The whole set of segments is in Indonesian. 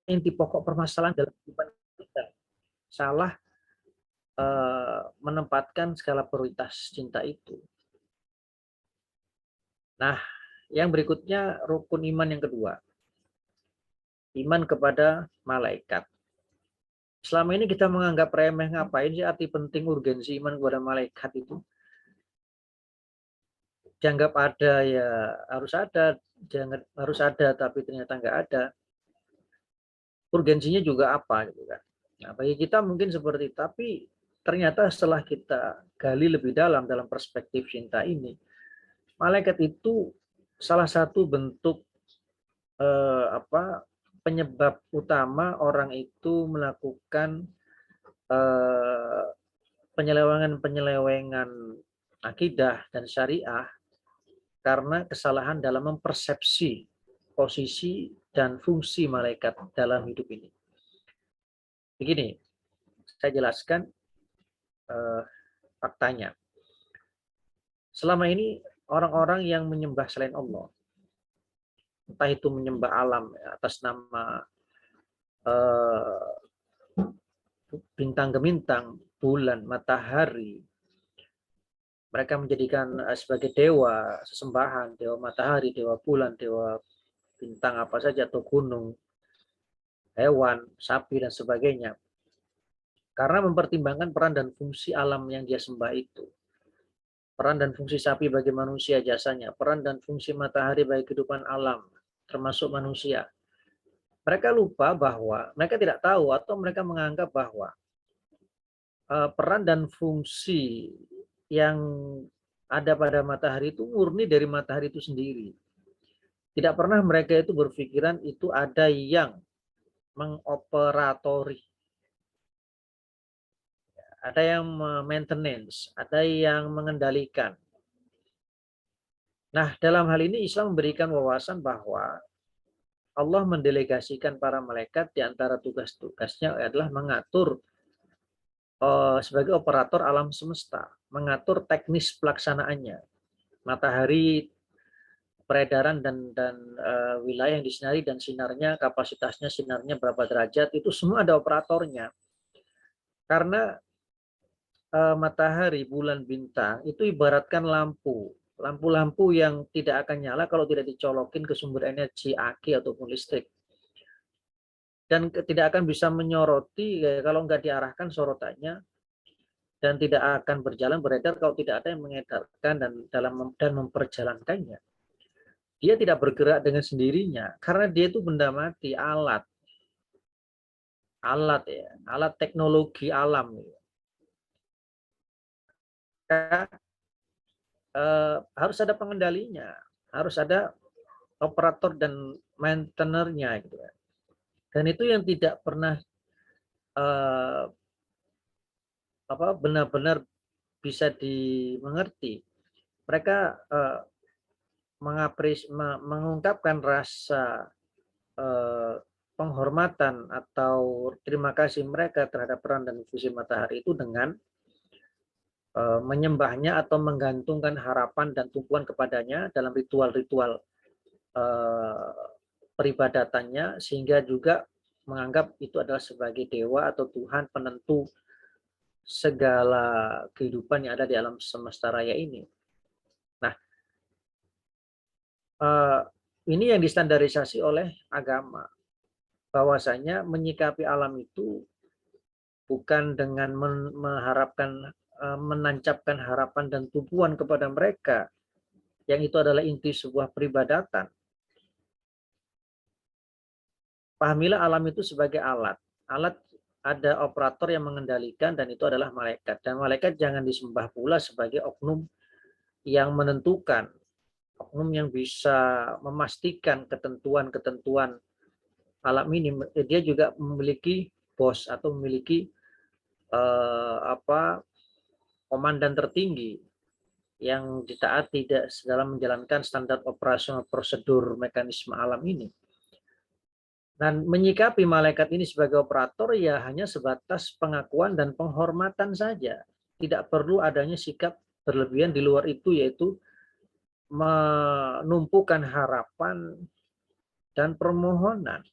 inti pokok permasalahan dalam kehidupan kita. Salah menempatkan skala prioritas cinta itu. Nah, yang berikutnya rukun iman yang kedua. Iman kepada malaikat. Selama ini kita menganggap remeh, ngapain sih arti penting urgensi iman kepada malaikat itu? Dianggap ada ya harus ada, jangan harus ada tapi ternyata nggak ada. Urgensinya juga apa gitu kan. Nah, bagi kita mungkin seperti itu, tapi ternyata setelah kita gali lebih dalam perspektif cinta ini, malaikat itu salah satu bentuk penyebab utama orang itu melakukan eh, penyelewengan akidah dan syariah karena kesalahan dalam mempersepsi posisi dan fungsi malaikat dalam hidup ini. Begini, saya jelaskan faktanya. Selama ini orang-orang yang menyembah selain Allah, entah itu menyembah alam atas nama bintang gemintang, bulan, matahari, mereka menjadikan sebagai dewa sesembahan, dewa matahari, dewa bulan, dewa bintang apa saja, atau gunung, hewan, sapi, dan sebagainya. Karena mempertimbangkan peran dan fungsi alam yang dia sembah itu. Peran dan fungsi sapi bagi manusia jasanya, peran dan fungsi matahari bagi kehidupan alam, termasuk manusia. Mereka lupa bahwa, mereka tidak tahu atau mereka menganggap bahwa peran dan fungsi yang ada pada matahari itu murni dari matahari itu sendiri. Tidak pernah mereka itu berpikiran itu ada yang mengoperatori, ada yang maintenance, ada yang mengendalikan. Nah, dalam hal ini Islam memberikan wawasan bahwa Allah mendelegasikan para malaikat di antara tugas-tugasnya adalah mengatur sebagai operator alam semesta, mengatur teknis pelaksanaannya. Matahari, peredaran dan wilayah yang disinari dan sinarnya, kapasitasnya, sinarnya berapa derajat, itu semua ada operatornya. Karena matahari, bulan, bintang itu ibaratkan lampu. Lampu-lampu yang tidak akan nyala kalau tidak dicolokin ke sumber energi aki ataupun listrik. Dan tidak akan bisa menyoroti kalau nggak diarahkan sorotannya, dan tidak akan berjalan beredar kalau tidak ada yang mengedarkan dan memperjalankannya. Dia tidak bergerak dengan sendirinya karena dia itu benda mati, alat ya, alat teknologi alam. Harus ada pengendalinya, harus ada operator dan maintainernya gitu. Dan itu yang tidak pernah benar-benar bisa dimengerti. Mereka mengungkapkan rasa penghormatan atau terima kasih mereka terhadap peran dan fungsi matahari itu dengan menyembahnya atau menggantungkan harapan dan tumpuan kepadanya dalam ritual-ritual peribadatannya, sehingga juga menganggap itu adalah sebagai dewa atau Tuhan penentu segala kehidupan yang ada di alam semesta raya ini. Nah, ini yang distandarisasi oleh agama, bahwasanya menyikapi alam itu bukan dengan mengharapkan, menancapkan harapan dan tumpuan kepada mereka, yang itu adalah inti sebuah peribadatan. Pahamilah alam itu sebagai alat. Alat, ada operator yang mengendalikan, dan itu adalah malaikat. Dan malaikat jangan disembah pula sebagai oknum yang menentukan, oknum yang bisa memastikan ketentuan-ketentuan alam ini. Dia juga memiliki bos atau memiliki komandan tertinggi yang ditaati dalam menjalankan standar operasional prosedur mekanisme alam ini. Dan menyikapi malaikat ini sebagai operator ya hanya sebatas pengakuan dan penghormatan saja. Tidak perlu adanya sikap berlebihan di luar itu, yaitu menumpukan harapan dan permohonan.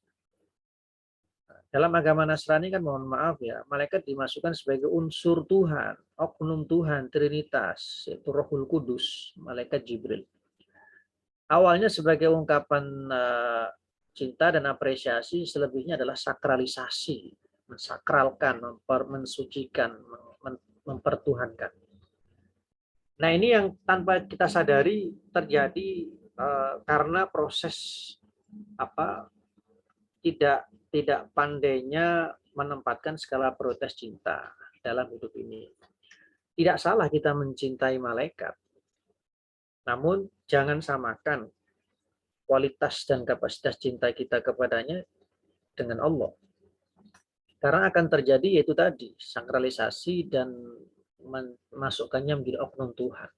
Dalam agama Nasrani kan mohon maaf ya, malaikat dimasukkan sebagai unsur Tuhan, oknum Tuhan, Trinitas, yaitu Rohul Kudus, malaikat Jibril. Awalnya sebagai ungkapan cinta dan apresiasi, selebihnya adalah sakralisasi, mensakralkan, mensucikan, mempertuhankan. Nah ini yang tanpa kita sadari terjadi karena proses tidak pandainya menempatkan skala prioritas cinta dalam hidup ini. Tidak salah kita mencintai malaikat, namun jangan samakan kualitas dan kapasitas cinta kita kepadanya dengan Allah. Karena akan terjadi yaitu tadi, sakralisasi dan memasukkannya menjadi oknum Tuhan.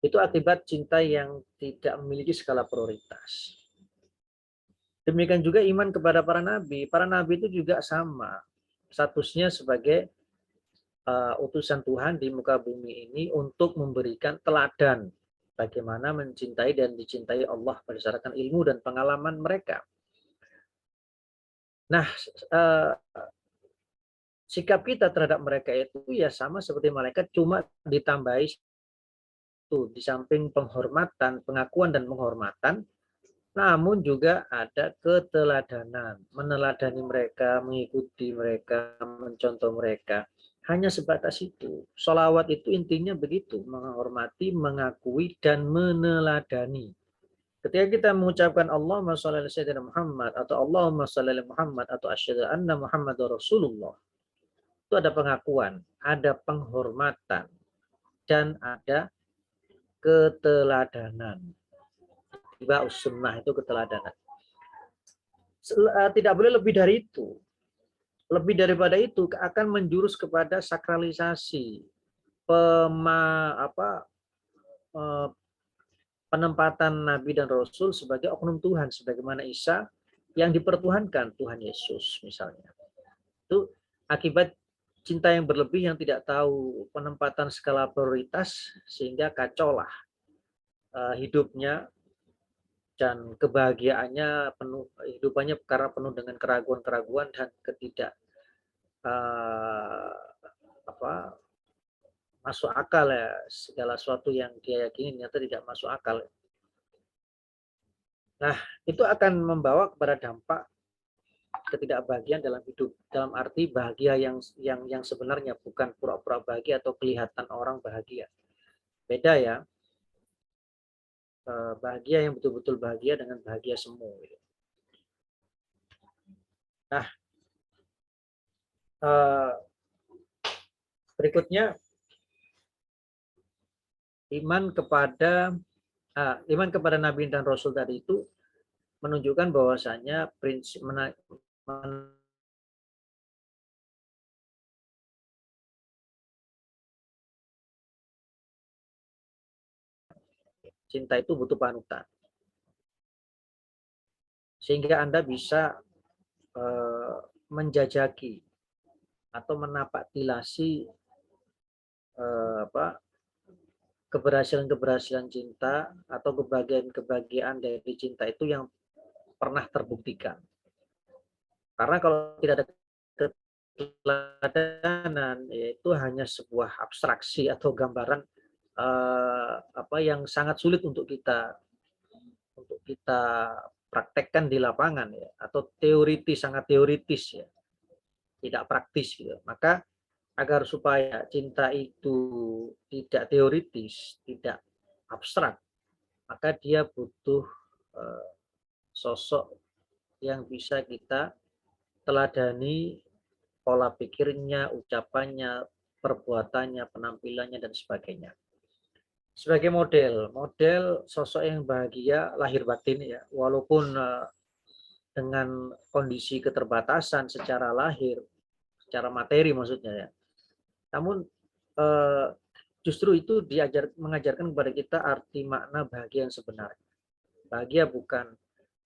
Itu akibat cinta yang tidak memiliki skala prioritas. Demikian juga iman kepada para nabi. Para nabi itu juga sama statusnya sebagai utusan Tuhan di muka bumi ini untuk memberikan teladan bagaimana mencintai dan dicintai Allah berdasarkan ilmu dan pengalaman mereka. Nah, sikap kita terhadap mereka itu ya sama seperti malaikat, cuma ditambahi itu di samping penghormatan, pengakuan dan penghormatan, namun juga ada keteladanan, meneladani mereka, mengikuti mereka, mencontoh mereka. Hanya sebatas itu. Sholawat itu intinya begitu, menghormati, mengakui, dan meneladani. Ketika kita mengucapkan Allahumma sholli ala sayyidina Muhammad atau Allahumma sholli ala Muhammad atau asyhadu anna Muhammadar Rasulullah, itu ada pengakuan, ada penghormatan, dan ada keteladanan. Tiba sunnah itu keteladanan. Tidak boleh lebih dari itu. Lebih daripada itu akan menjurus kepada sakralisasi, penempatan Nabi dan Rasul sebagai oknum Tuhan, sebagaimana Isa yang dipertuhankan Tuhan Yesus misalnya. Itu akibat cinta yang berlebih yang tidak tahu penempatan skala prioritas, sehingga kacaulah hidupnya dan kebahagiaannya penuh, hidupannya karena penuh dengan keraguan-keraguan dan ketidak masuk akal ya, segala sesuatu yang dia yakini ternyata tidak masuk akal. Nah, itu akan membawa kepada dampak ketidakbahagiaan dalam hidup, dalam arti bahagia yang sebenarnya, bukan pura-pura bahagia atau kelihatan orang bahagia. Beda ya, bahagia yang betul-betul bahagia dengan bahagia semu. Nah, berikutnya iman kepada Nabi dan Rasul tadi itu menunjukkan bahwasanya prinsip cinta itu butuh panutan, sehingga Anda bisa menjajaki atau menapak tilasi keberhasilan-keberhasilan cinta atau kebahagiaan-kebahagiaan dari cinta itu yang pernah terbuktikan. Karena kalau tidak ada keteladanan, yaitu hanya sebuah abstraksi atau gambaran yang sangat sulit untuk kita praktekkan di lapangan ya, atau sangat teoritis ya, tidak praktis gitu. Maka agar supaya cinta itu tidak teoritis, tidak abstrak, maka dia butuh sosok yang bisa kita teladani pola pikirnya, ucapannya, perbuatannya, penampilannya, dan sebagainya. Sebagai model sosok yang bahagia lahir batin ya, walaupun dengan kondisi keterbatasan secara lahir, secara materi maksudnya ya. Namun justru itu mengajarkan kepada kita arti makna bahagia yang sebenarnya. Bahagia bukan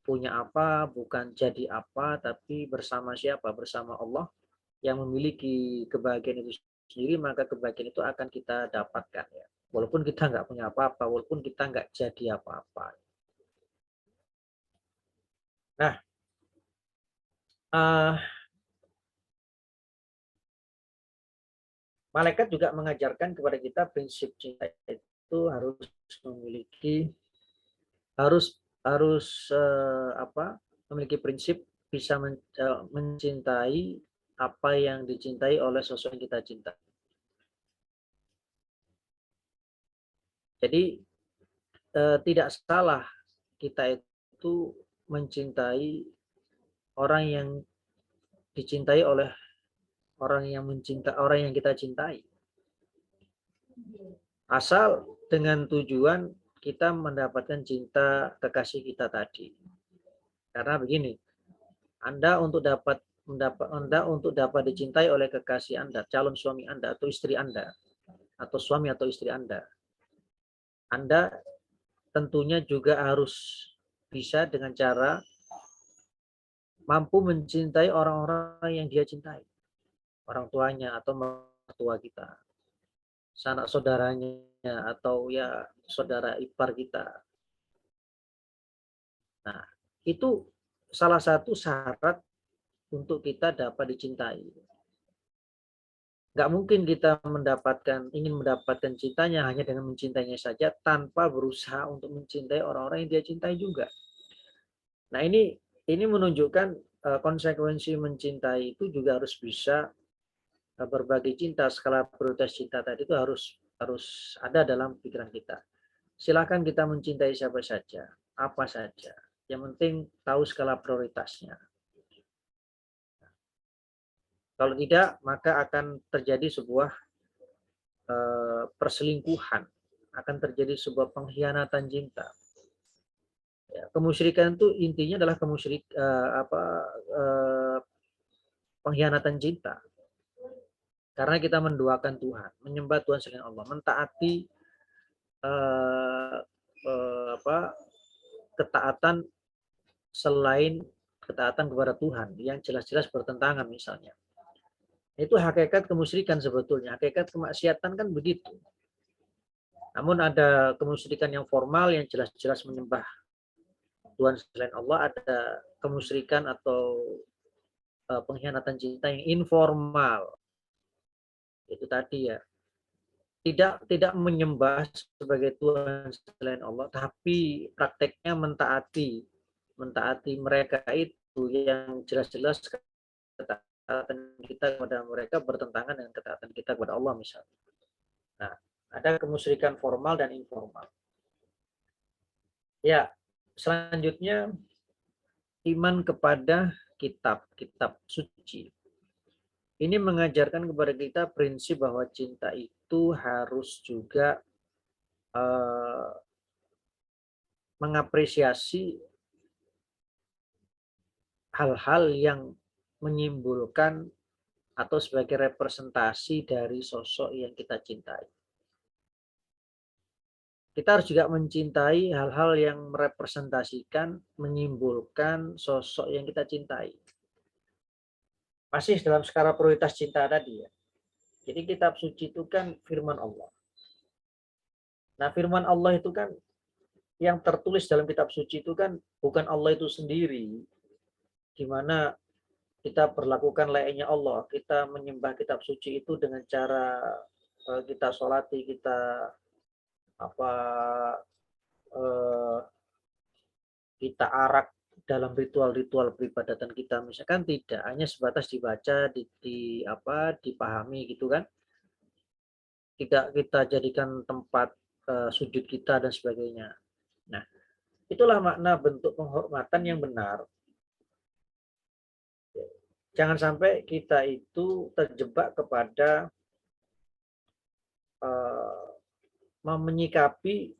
punya apa, bukan jadi apa, tapi bersama siapa? Bersama Allah yang memiliki kebahagiaan itu sendiri, maka kebahagiaan itu akan kita dapatkan ya. Walaupun kita nggak punya apa-apa, walaupun kita nggak jadi apa-apa. Nah, Malaikat juga mengajarkan kepada kita prinsip cinta itu harus memiliki harus harus memiliki prinsip bisa mencintai apa yang dicintai oleh sosok yang kita cintai. Jadi tidak salah kita itu mencintai orang yang dicintai oleh orang yang kita cintai. Asal dengan tujuan kita mendapatkan cinta kekasih kita tadi. Karena begini, Anda untuk dapat dicintai oleh kekasih Anda, calon suami Anda atau istri Anda, atau suami atau istri Anda tentunya juga harus bisa dengan cara mampu mencintai orang-orang yang dia cintai. Orang tuanya atau mertua kita, sanak saudaranya atau ya saudara ipar kita. Nah, itu salah satu syarat untuk kita dapat dicintai. Nggak mungkin kita ingin mendapatkan cintanya hanya dengan mencintainya saja tanpa berusaha untuk mencintai orang-orang yang dia cintai juga. Nah, ini menunjukkan konsekuensi mencintai itu juga harus bisa berbagi cinta, skala prioritas cinta tadi itu harus ada dalam pikiran kita. Silakan kita mencintai siapa saja, apa saja. Yang penting tahu skala prioritasnya. Kalau tidak, maka akan terjadi sebuah perselingkuhan, akan terjadi sebuah pengkhianatan cinta. Ya, kemusyrikan itu intinya adalah pengkhianatan cinta. Karena kita menduakan Tuhan, menyembah Tuhan selain Allah, mentaati ketaatan selain ketaatan kepada Tuhan yang jelas-jelas bertentangan misalnya. Itu hakikat kemusyrikan sebetulnya. Hakikat kemaksiatan kan begitu. Namun ada kemusyrikan yang formal yang jelas-jelas menyembah Tuhan selain Allah, ada kemusyrikan atau pengkhianatan cinta yang informal. Itu tadi ya. Tidak menyembah sebagai Tuhan selain Allah, tapi prakteknya mentaati mereka itu yang jelas-jelas ketaatan kita kepada mereka bertentangan dengan ketaatan kita kepada Allah misalnya. Nah, ada kemusyrikan formal dan informal. Ya, selanjutnya iman kepada kitab suci. Ini mengajarkan kepada kita prinsip bahwa cinta itu harus juga mengapresiasi hal-hal yang menyimbolkan atau sebagai representasi dari sosok yang kita cintai. Kita harus juga mencintai hal-hal yang merepresentasikan, menyimbolkan sosok yang kita cintai. Masih dalam skala prioritas cinta tadi ya. Jadi kitab suci itu kan firman Allah. Nah, firman Allah itu kan yang tertulis dalam kitab suci itu kan bukan Allah itu sendiri. Di mana kita perlakukan layaknya Allah, kita menyembah kitab suci itu dengan cara kita sholati, kita kita arak dalam ritual-ritual peribadatan kita, misalkan tidak hanya sebatas dibaca, dipahami gitu kan, tidak kita jadikan tempat sujud kita dan sebagainya. Nah, itulah makna bentuk penghormatan yang benar. Jangan sampai kita itu terjebak kepada menyikapi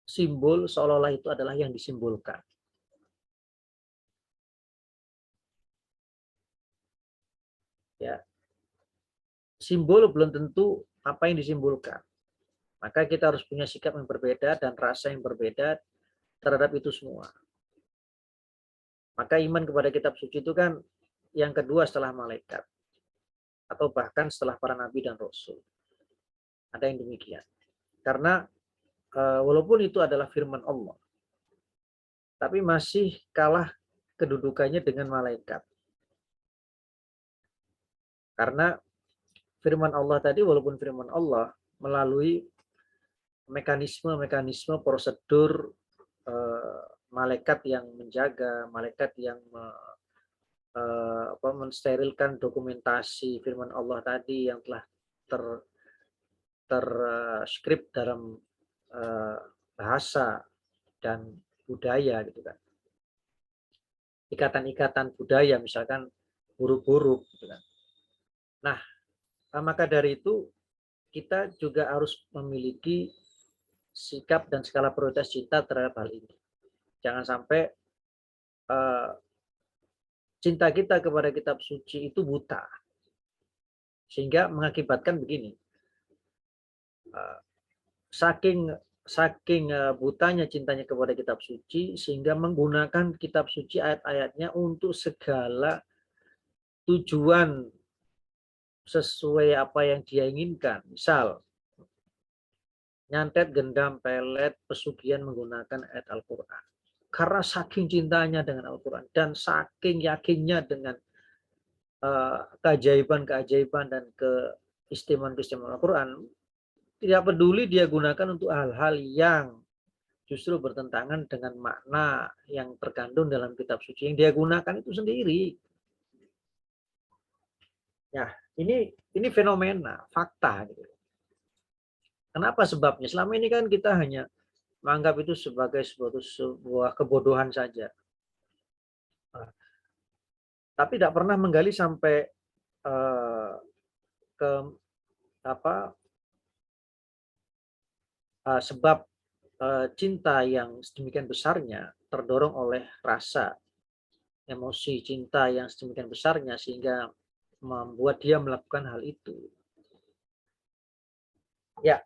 simbol seolah-olah itu adalah yang disimbolkan. Ya, simbol belum tentu apa yang disimbolkan. Maka kita harus punya sikap yang berbeda dan rasa yang berbeda terhadap itu semua. Maka iman kepada kitab suci itu kan yang kedua setelah malaikat. Atau bahkan setelah para nabi dan rasul. Ada yang demikian. Karena walaupun itu adalah firman Allah, tapi masih kalah kedudukannya dengan malaikat. Karena firman Allah tadi walaupun firman Allah melalui mekanisme-mekanisme prosedur malaikat yang menjaga, malaikat yang mensterilkan dokumentasi firman Allah tadi yang telah terskrip dalam bahasa dan budaya gitu kan. Ikatan-ikatan budaya misalkan huruf-huruf gitu kan. Nah, maka dari itu kita juga harus memiliki sikap dan skala prioritas cinta terhadap hal ini. Jangan sampai cinta kita kepada kitab suci itu buta. Sehingga mengakibatkan begini. Saking butanya cintanya kepada kitab suci sehingga menggunakan kitab suci ayat-ayatnya untuk segala tujuan sesuai apa yang dia inginkan. Misal nyantet, gendam, pelet, pesugihan menggunakan ayat Al-Quran. Karena saking cintanya dengan Al-Quran dan saking yakinnya dengan keajaiban-keajaiban dan keistimewaan-keistimewaan Al-Quran, tidak peduli dia gunakan untuk hal-hal yang justru bertentangan dengan makna yang terkandung dalam kitab suci yang dia gunakan itu sendiri. Ya, ini fenomena, fakta gitu. Kenapa sebabnya? Selama ini kan kita hanya menganggap itu sebagai sebuah kebodohan saja. Tapi tidak pernah menggali sampai ke sebab cinta yang sedemikian besarnya terdorong oleh rasa emosi cinta yang sedemikian besarnya sehingga membuat dia melakukan hal itu. Ya,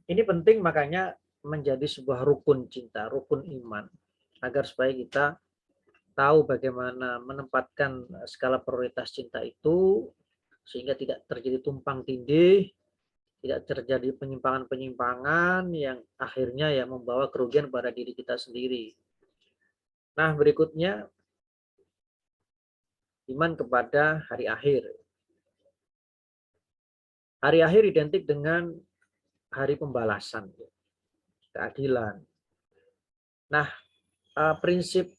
ini penting makanya menjadi sebuah rukun cinta, rukun iman, agar supaya kita tahu bagaimana menempatkan skala prioritas cinta itu sehingga tidak terjadi tumpang tindih, tidak terjadi penyimpangan-penyimpangan yang akhirnya ya membawa kerugian pada diri kita sendiri. Nah, berikutnya iman kepada hari akhir. Hari akhir identik dengan hari pembalasan, keadilan. Nah, prinsip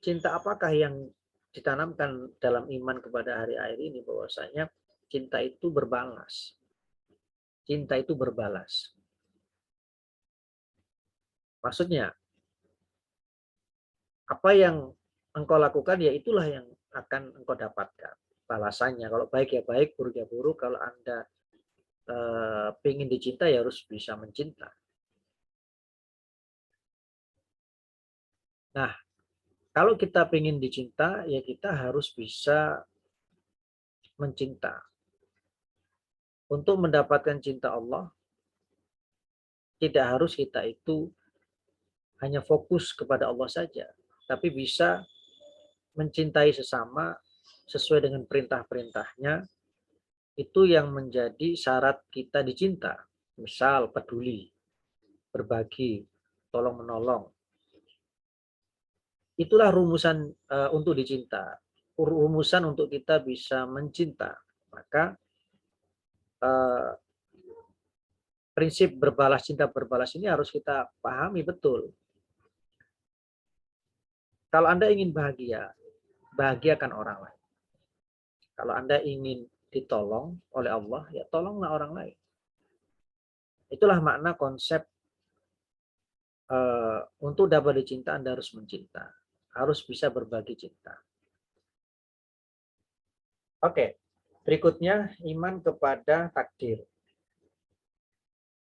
cinta apakah yang ditanamkan dalam iman kepada hari akhir ini? Bahwasanya cinta itu berbalas. Cinta itu berbalas. Maksudnya, apa yang engkau lakukan, ya itulah yang akan engkau dapatkan balasannya. Kalau baik ya baik, buruk ya buruk. Kalau Anda ingin dicinta, ya harus bisa mencinta. Nah, kalau kita ingin dicinta, ya kita harus bisa mencinta. Untuk mendapatkan cinta Allah, tidak harus kita itu hanya fokus kepada Allah saja, tapi bisa mencintai sesama sesuai dengan perintah-perintahnya. Itu yang menjadi syarat kita dicinta. Misal peduli, berbagi, tolong menolong. Itulah rumusan untuk dicinta. Rumusan untuk kita bisa mencinta. Maka prinsip berbalas cinta berbalas ini harus kita pahami betul. Kalau Anda ingin bahagia, bahagiakan orang lain. Kalau Anda ingin ditolong oleh Allah, ya tolonglah orang lain. Itulah makna konsep untuk dapat dicinta Anda harus mencinta. Harus bisa berbagi cinta. Oke, berikutnya iman kepada takdir.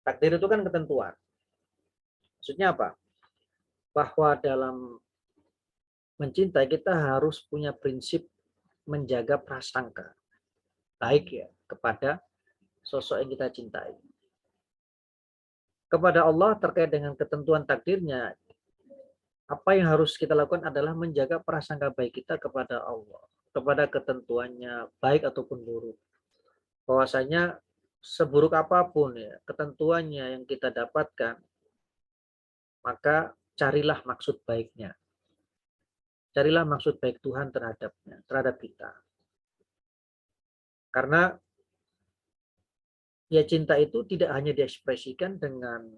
Takdir itu kan ketentuan. Maksudnya apa? Bahwa dalam mencintai kita harus punya prinsip menjaga prasangka baik ya kepada sosok yang kita cintai. Kepada Allah terkait dengan ketentuan takdirnya, apa yang harus kita lakukan adalah menjaga prasangka baik kita kepada Allah, kepada ketentuannya baik ataupun buruk. Bahwasanya seburuk apapun ya ketentuannya yang kita dapatkan, maka carilah maksud baiknya. Carilah maksud baik Tuhan terhadap kita. Karena ya cinta itu tidak hanya diekspresikan dengan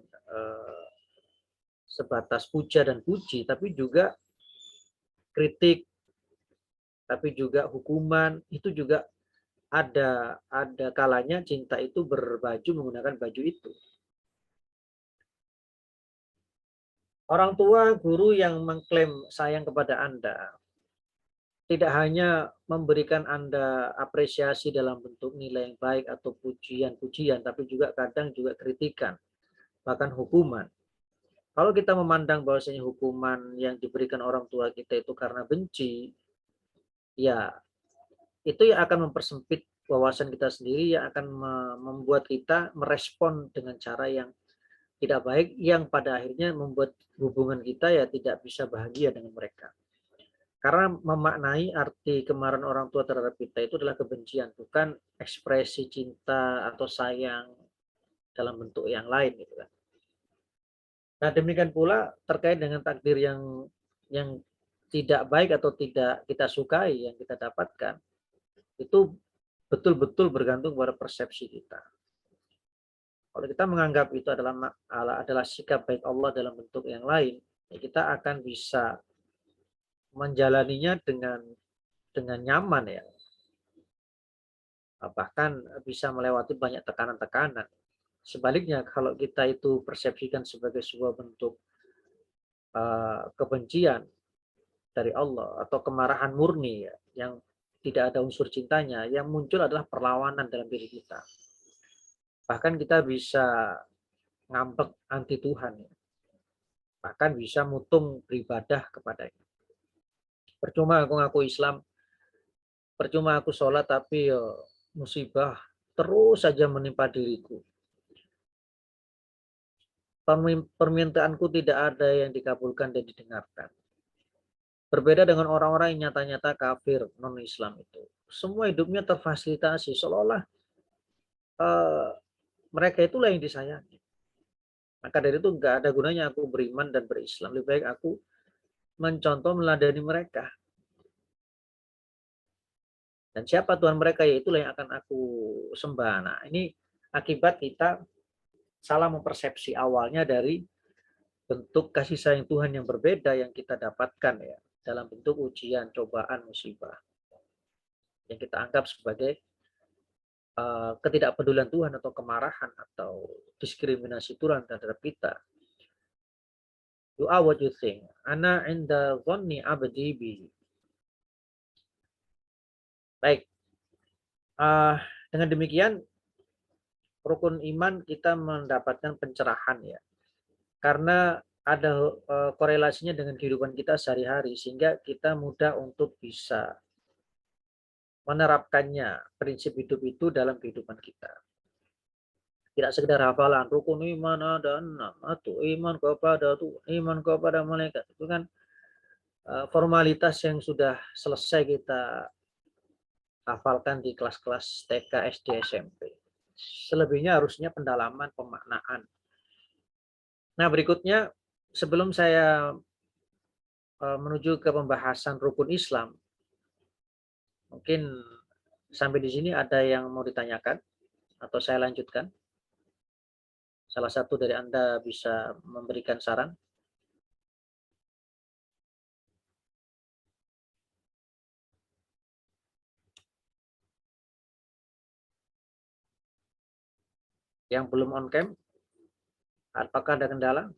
sebatas puja dan puji, tapi juga kritik, tapi juga hukuman. Itu juga ada kalanya cinta itu berbaju menggunakan baju itu. Orang tua, guru yang mengklaim sayang kepada Anda tidak hanya memberikan Anda apresiasi dalam bentuk nilai yang baik atau pujian-pujian, tapi juga kadang juga kritikan, bahkan hukuman. Kalau kita memandang bahwasanya hukuman yang diberikan orang tua kita itu karena benci, ya itu yang akan mempersempit wawasan kita sendiri, yang akan membuat kita merespon dengan cara yang tidak baik, yang pada akhirnya membuat hubungan kita ya tidak bisa bahagia dengan mereka. Karena memaknai arti kemarahan orang tua terhadap kita itu adalah kebencian, bukan ekspresi cinta atau sayang dalam bentuk yang lain gitu kan. Nah, demikian pula terkait dengan takdir yang tidak baik atau tidak kita sukai yang kita dapatkan, itu betul-betul bergantung pada persepsi kita. Kalau kita menganggap itu adalah sikap baik Allah dalam bentuk yang lain, ya kita akan bisa menjalaninya dengan nyaman ya. Bahkan bisa melewati banyak tekanan-tekanan. Sebaliknya kalau kita itu persepsikan sebagai sebuah bentuk kebencian dari Allah atau kemarahan murni ya, yang tidak ada unsur cintanya, yang muncul adalah perlawanan dalam diri kita. Bahkan kita bisa ngambek anti Tuhan ya. Bahkan bisa mutung beribadah kepadanya. Percuma aku ngaku Islam, percuma aku sholat, tapi musibah terus saja menimpa diriku. Permintaanku tidak ada yang dikabulkan dan didengarkan. Berbeda dengan orang-orang yang nyata-nyata kafir non-Islam itu. Semua hidupnya terfasilitasi, seolah-olah mereka itulah yang disayangi. Maka dari itu nggak ada gunanya aku beriman dan berislam. Lebih baik aku mencontoh meladani mereka. Dan siapa Tuhan mereka, ya itulah yang akan aku sembah. Nah, ini akibat kita salah mempersepsi awalnya dari bentuk kasih sayang Tuhan yang berbeda yang kita dapatkan ya dalam bentuk ujian, cobaan, musibah yang kita anggap sebagai ketidakpedulian Tuhan atau kemarahan atau diskriminasi Tuhan terhadap kita. You are what you think. Ana inda dhanni abdi bi. Baik. Dengan demikian rukun iman kita mendapatkan pencerahan ya. Karena ada korelasinya dengan kehidupan kita sehari-hari sehingga kita mudah untuk bisa menerapkannya prinsip hidup itu dalam kehidupan kita. Tidak sekedar hafalan rukun iman ada 6 atau iman kepada malaikat, itu kan formalitas yang sudah selesai kita hafalkan di kelas-kelas TK, SD, SMP. Selebihnya harusnya pendalaman, pemaknaan. Nah, berikutnya sebelum saya menuju ke pembahasan rukun Islam, mungkin sampai di sini ada yang mau ditanyakan atau saya lanjutkan? Salah satu dari Anda bisa memberikan saran. Yang belum on cam, apakah ada kendala?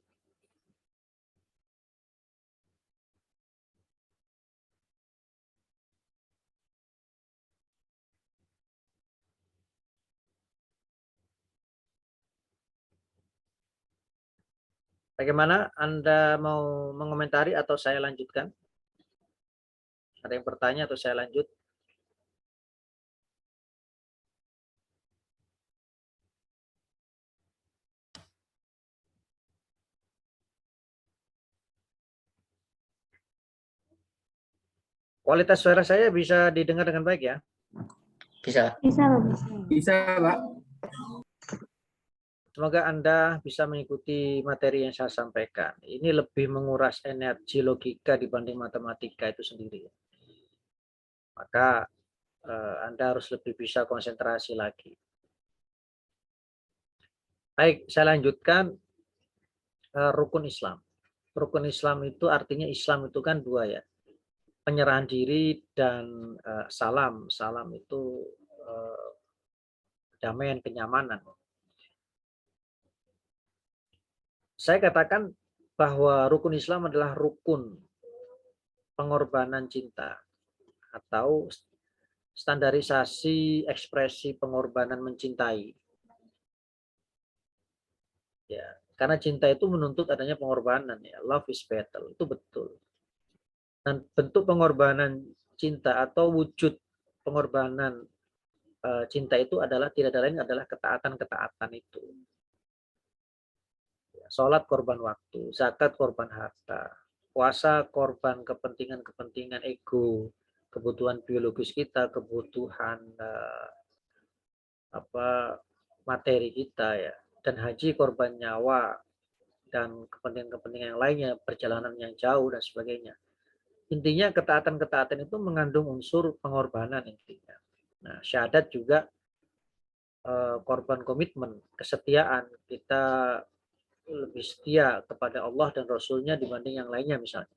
Bagaimana Anda mau mengomentari atau saya lanjutkan? Ada yang bertanya atau saya lanjut? Kualitas suara saya bisa didengar dengan baik ya? Bisa. Bisa, Pak. Semoga Anda bisa mengikuti materi yang saya sampaikan. Ini lebih menguras energi logika dibanding matematika itu sendiri. Maka Anda harus lebih bisa konsentrasi lagi. Baik, saya lanjutkan rukun Islam. Rukun Islam itu artinya Islam itu kan dua ya, penyerahan diri dan salam. Salam itu damaian, kenyamanan. Saya katakan bahwa rukun Islam adalah rukun pengorbanan cinta atau standarisasi ekspresi pengorbanan mencintai. Ya, karena cinta itu menuntut adanya pengorbanan ya. Love is battle, itu betul. Dan bentuk pengorbanan cinta atau wujud pengorbanan cinta itu adalah tidak ada lain adalah ketaatan-ketaatan itu. Sholat korban waktu, zakat korban harta, puasa korban kepentingan-kepentingan ego, kebutuhan biologis kita, kebutuhan materi kita ya, dan haji korban nyawa dan kepentingan-kepentingan yang lainnya, perjalanan yang jauh dan sebagainya. Intinya ketaatan-ketaatan itu mengandung unsur pengorbanan intinya. Nah, syahadat juga korban komitmen, kesetiaan. Kita lebih setia kepada Allah dan Rasulnya dibanding yang lainnya misalnya.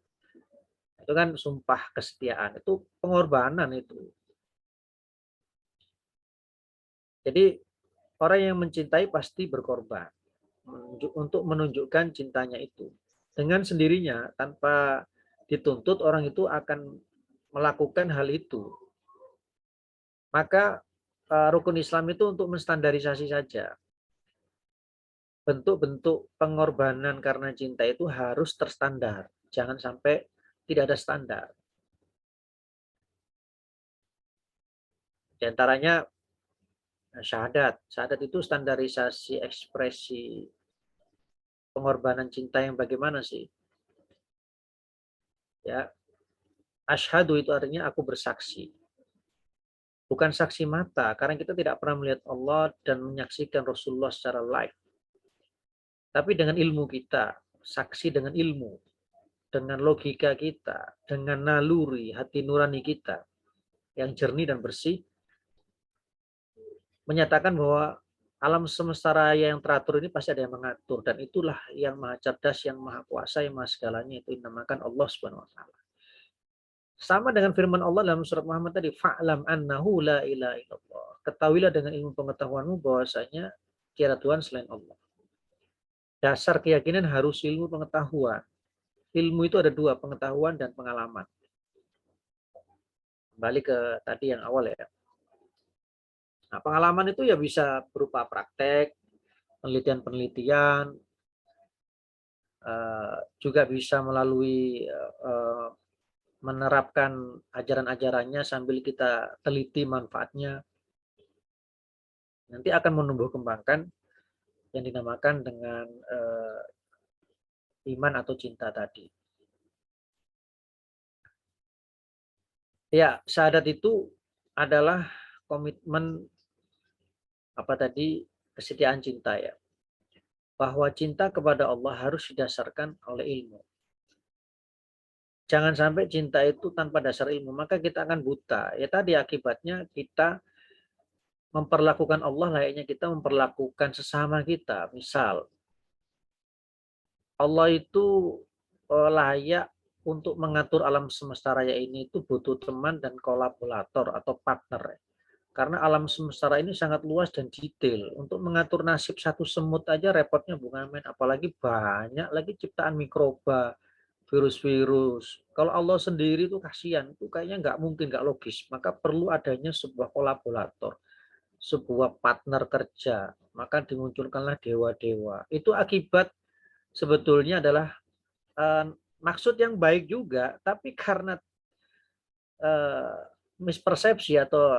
Itu kan sumpah kesetiaan, itu pengorbanan itu. Jadi orang yang mencintai pasti berkorban untuk menunjukkan cintanya itu. Dengan sendirinya, tanpa dituntut, orang itu akan melakukan hal itu. Maka rukun Islam itu untuk menstandarisasi saja. Bentuk-bentuk pengorbanan karena cinta itu harus terstandar. Jangan sampai tidak ada standar. Di antaranya syahadat. Syahadat itu standarisasi ekspresi pengorbanan cinta yang bagaimana sih? Ya, asyhadu itu artinya aku bersaksi. Bukan saksi mata, karena kita tidak pernah melihat Allah dan menyaksikan Rasulullah secara live. Tapi dengan ilmu kita, saksi dengan ilmu, dengan logika kita, dengan naluri hati nurani kita yang jernih dan bersih, menyatakan bahwa alam semesta raya yang teratur ini pasti ada yang mengatur, dan itulah yang maha cerdas, yang maha kuasa, yang maha segalanya, itu dinamakan Allah Subhanahu wa taala. Sama dengan firman Allah dalam surat Muhammad tadi, fa'lam annahu la ilaha illallah. Ketahuilah dengan ilmu pengetahuanmu bahwasanya tiada Tuhan selain Allah. Dasar keyakinan harus ilmu pengetahuan. Ilmu itu ada dua, pengetahuan dan pengalaman. Kembali ke tadi yang awal ya. Nah, pengalaman itu ya bisa berupa praktek, penelitian-penelitian, juga bisa melalui menerapkan ajaran-ajarannya sambil kita teliti manfaatnya. Nanti akan menumbuh kembangkan yang dinamakan dengan iman atau cinta tadi. Ya, syahadat itu adalah komitmen kesetiaan cinta ya. Bahwa cinta kepada Allah harus didasarkan oleh ilmu. Jangan sampai cinta itu tanpa dasar ilmu, maka kita akan buta. Ya tadi akibatnya kita memperlakukan Allah layaknya kita memperlakukan sesama kita. Misal, Allah itu layak untuk mengatur alam semesta raya ini itu butuh teman dan kolaborator atau partner. Karena alam semesta raya ini sangat luas dan detail. Untuk mengatur nasib satu semut aja repotnya bunga men, apalagi banyak lagi ciptaan mikroba, virus-virus. Kalau Allah sendiri itu kasihan, itu kayaknya nggak mungkin, nggak logis. Maka perlu adanya sebuah kolaborator, sebuah partner kerja. Maka dimunculkanlah dewa-dewa. Itu akibat sebetulnya adalah maksud yang baik juga, tapi karena mispersepsi atau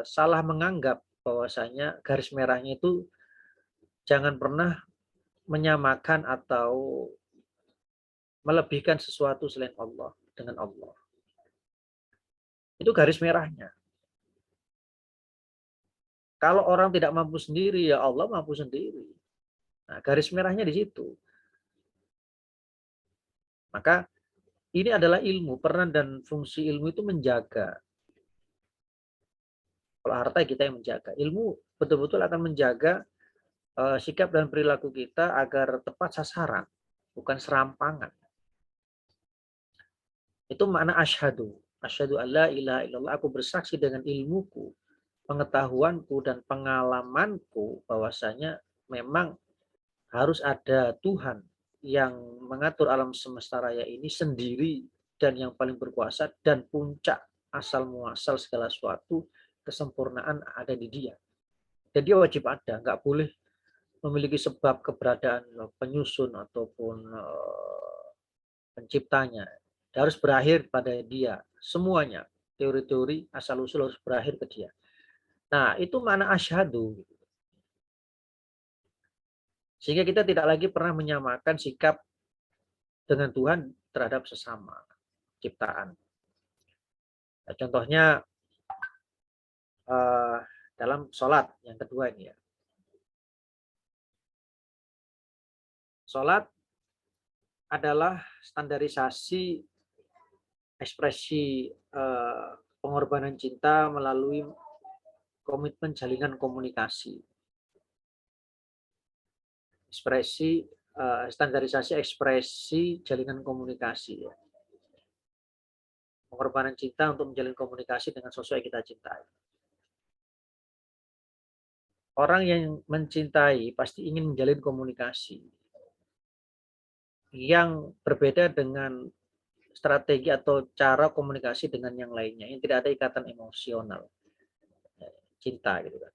salah menganggap bahwasanya garis merahnya itu jangan pernah menyamakan atau melebihkan sesuatu selain Allah dengan Allah. Itu garis merahnya. Kalau orang tidak mampu sendiri, ya Allah mampu sendiri. Nah, garis merahnya di situ. Maka ini adalah ilmu, peran dan fungsi ilmu itu menjaga. Kalau harta kita yang menjaga. Ilmu betul-betul akan menjaga sikap dan perilaku kita agar tepat sasaran, bukan serampangan. Itu makna asyhadu. Asyhadu alla ilaha illallah. Aku bersaksi dengan ilmuku, pengetahuanku, dan pengalamanku bahwasanya memang harus ada Tuhan yang mengatur alam semesta raya ini sendiri dan yang paling berkuasa, dan puncak asal muasal segala sesuatu kesempurnaan ada di Dia. Dan Dia wajib ada, nggak boleh memiliki sebab keberadaan penyusun ataupun penciptanya. Dia harus berakhir pada Dia. Semuanya, teori-teori asal-usul harus berakhir ke Dia. Nah, itu makna asyhadu. Sehingga kita tidak lagi pernah menyamakan sikap dengan Tuhan terhadap sesama ciptaan. Nah, contohnya dalam sholat yang kedua ini ya. Sholat adalah standarisasi ekspresi pengorbanan cinta melalui komitmen jaringan komunikasi. Standarisasi ekspresi jaringan komunikasi. Ya. Pengorbanan cinta untuk menjalin komunikasi dengan sosok yang kita cintai. Orang yang mencintai pasti ingin menjalin komunikasi yang berbeda dengan strategi atau cara komunikasi dengan yang lainnya yang tidak ada ikatan emosional, cinta gitu kan.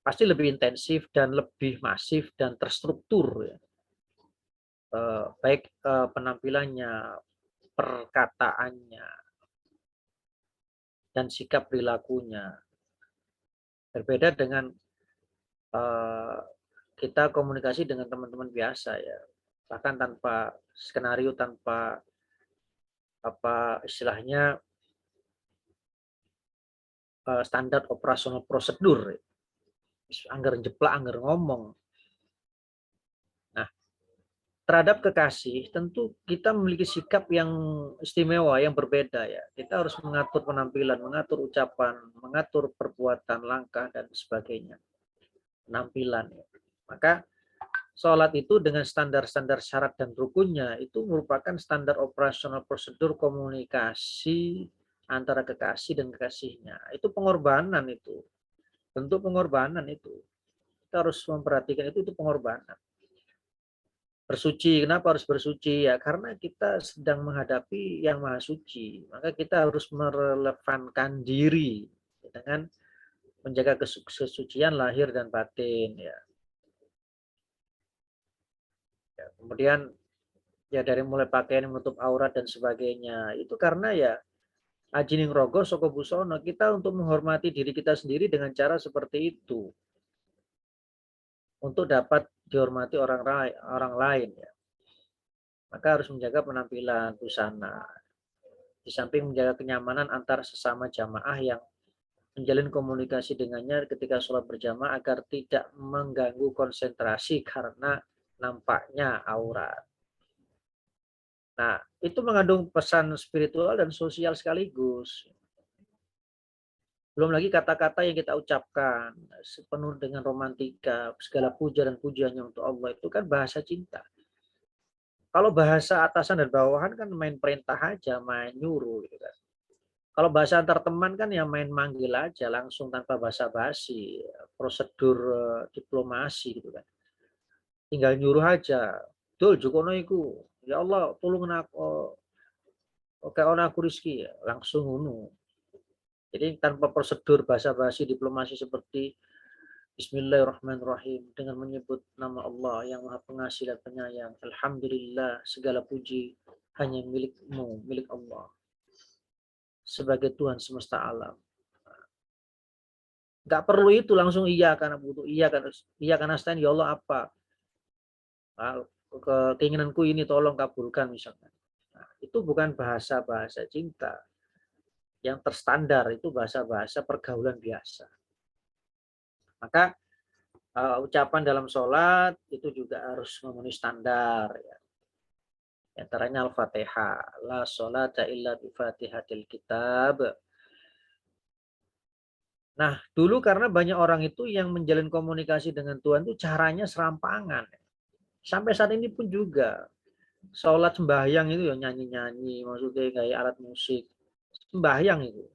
Pasti lebih intensif dan lebih masif dan terstruktur ya. Baik penampilannya, perkataannya, dan sikap perilakunya. Berbeda dengan kita komunikasi dengan teman-teman biasa ya, bahkan tanpa skenario, tanpa apa istilahnya standar operasional prosedur, anggar jeplak, anggar ngomong. Nah, terhadap kekasih tentu kita memiliki sikap yang istimewa, yang berbeda ya. Kita harus mengatur penampilan, mengatur ucapan, mengatur perbuatan, langkah, dan sebagainya. Penampilan ya. Maka sholat itu dengan standar-standar syarat dan rukunnya itu merupakan standar operasional prosedur komunikasi antara kekasih dan kekasihnya. Itu pengorbanan itu. Bentuk pengorbanan itu. Kita harus memperhatikan itu pengorbanan. Bersuci, kenapa harus bersuci? Ya karena kita sedang menghadapi yang maha suci. Maka kita harus merelevankan diri dengan menjaga kesucian lahir dan batin ya. Kemudian ya dari mulai pakaian yang menutup aurat dan sebagainya. Itu karena ya ajining rogo soko busono, kita untuk menghormati diri kita sendiri dengan cara seperti itu. Untuk dapat dihormati orang lain ya. Maka harus menjaga penampilan busana. Di samping menjaga kenyamanan antar sesama jamaah yang menjalin komunikasi dengannya ketika sholat berjamaah agar tidak mengganggu konsentrasi karena nampaknya aurat. Nah, itu mengandung pesan spiritual dan sosial sekaligus. Belum lagi kata-kata yang kita ucapkan sepenuh dengan romantika, segala puja dan pujiannya untuk Allah itu kan bahasa cinta. Kalau bahasa atasan dan bawahan kan main perintah aja, main nyuruh gitu kan. Kalau bahasa antar teman kan ya main manggil aja langsung tanpa basa-basi, prosedur diplomasi gitu kan. Tinggal nyuruh aja. Dul jokono iku. Ya Allah, tolong aku oke ono aku rezeki langsung ngono. Jadi tanpa prosedur basa-basi diplomasi seperti Bismillahirrahmanirrahim dengan menyebut nama Allah yang Maha Pengasih dan Penyayang. Alhamdulillah, segala puji hanya milikmu, milik Allah. Sebagai Tuhan semesta alam. Enggak perlu itu langsung iya karena butuh, iya karena stain ya Allah apa? Nah, keinginanku ini tolong kabulkan misalnya. Nah, itu bukan bahasa-bahasa cinta. Yang terstandar itu bahasa-bahasa pergaulan biasa. Maka ucapan dalam sholat itu juga harus memenuhi standar ya. Di antaranya Al-Fatihah, la sholata illa bi Fatihatil kitab. Nah, dulu karena banyak orang itu yang menjalin komunikasi dengan Tuhan itu caranya serampangan. Sampai saat ini pun juga. Sholat sembahyang itu ya nyanyi-nyanyi, maksudnya kayak alat musik. Sembahyang itu.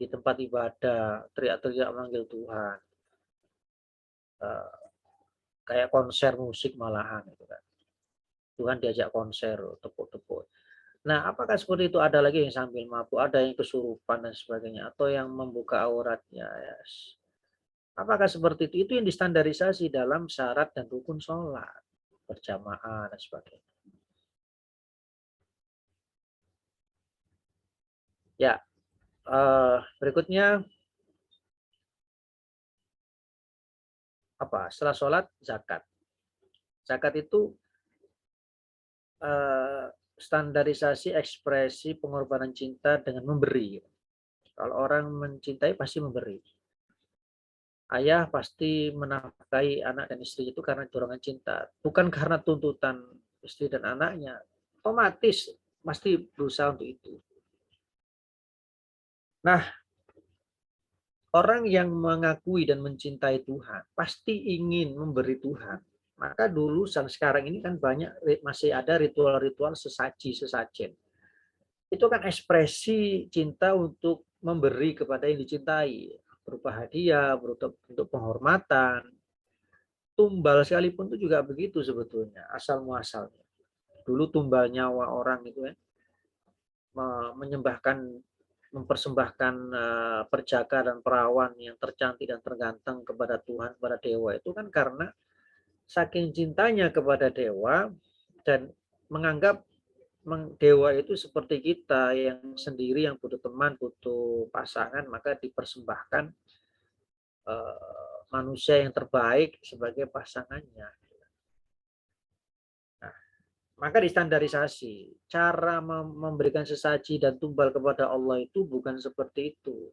Di tempat ibadah, teriak-teriak manggil Tuhan. Kayak konser musik malahan. Gitu kan. Tuhan diajak konser, tepuk-tepuk. Nah, apakah seperti itu? Ada lagi yang sambil mabuk, ada yang kesurupan dan sebagainya, atau yang membuka auratnya. Yes. Apakah seperti itu? Itu yang distandarisasi dalam syarat dan rukun sholat, berjamaah dan sebagainya. Ya, berikutnya apa? Setelah sholat, zakat. Zakat itu standarisasi ekspresi pengorbanan cinta dengan memberi. Kalau orang mencintai pasti memberi. Ayah pasti menafkahi anak dan istri itu karena dorongan cinta, bukan karena tuntutan istri dan anaknya. Otomatis pasti berusaha untuk itu. Nah, orang yang mengakui dan mencintai Tuhan pasti ingin memberi Tuhan. Maka dulu sampai sekarang ini kan banyak masih ada ritual-ritual sesajen. Itu kan ekspresi cinta untuk memberi kepada yang dicintai, berupa hadiah, berupa bentuk penghormatan. Tumbal sekalipun itu juga begitu sebetulnya, asal muasalnya. Dulu tumbal nyawa orang itu ya, mempersembahkan perjaka dan perawan yang tercantik dan terganteng kepada Tuhan, kepada dewa itu kan karena saking cintanya kepada dewa dan menganggap dewa itu seperti kita yang sendiri, yang butuh teman, butuh pasangan, maka dipersembahkan manusia yang terbaik sebagai pasangannya. Nah, maka distandarisasi cara memberikan sesaji dan tumbal kepada Allah itu bukan seperti itu.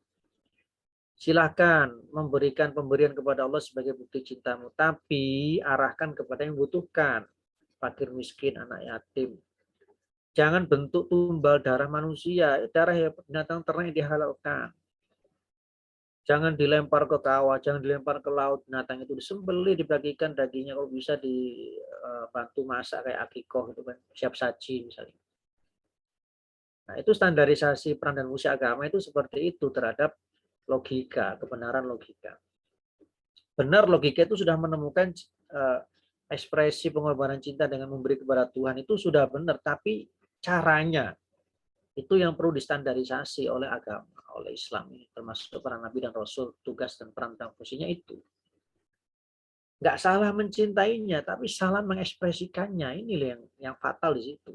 Silakan memberikan pemberian kepada Allah sebagai bukti cintamu, tapi arahkan kepada yang membutuhkan, fakir miskin, anak yatim. Jangan bentuk tumbal darah manusia, darah binatang ternak yang dihalalkan. Jangan dilempar ke kawah, jangan dilempar ke laut, binatang itu disembelih, dibagikan dagingnya, kalau bisa dibantu masak kayak akikoh itu kan, siap saji misalnya. Nah, itu standarisasi peran dan fungsi agama itu seperti itu terhadap logika, kebenaran logika. Benar logika itu sudah menemukan ekspresi pengorbanan cinta dengan memberi kepada Tuhan itu sudah benar, tapi caranya itu yang perlu distandarisasi oleh agama, oleh Islam ini, termasuk para nabi dan rasul, tugas dan peran dan fungsinya itu. Nggak salah mencintainya, tapi salah mengekspresikannya. Ini yang fatal di situ.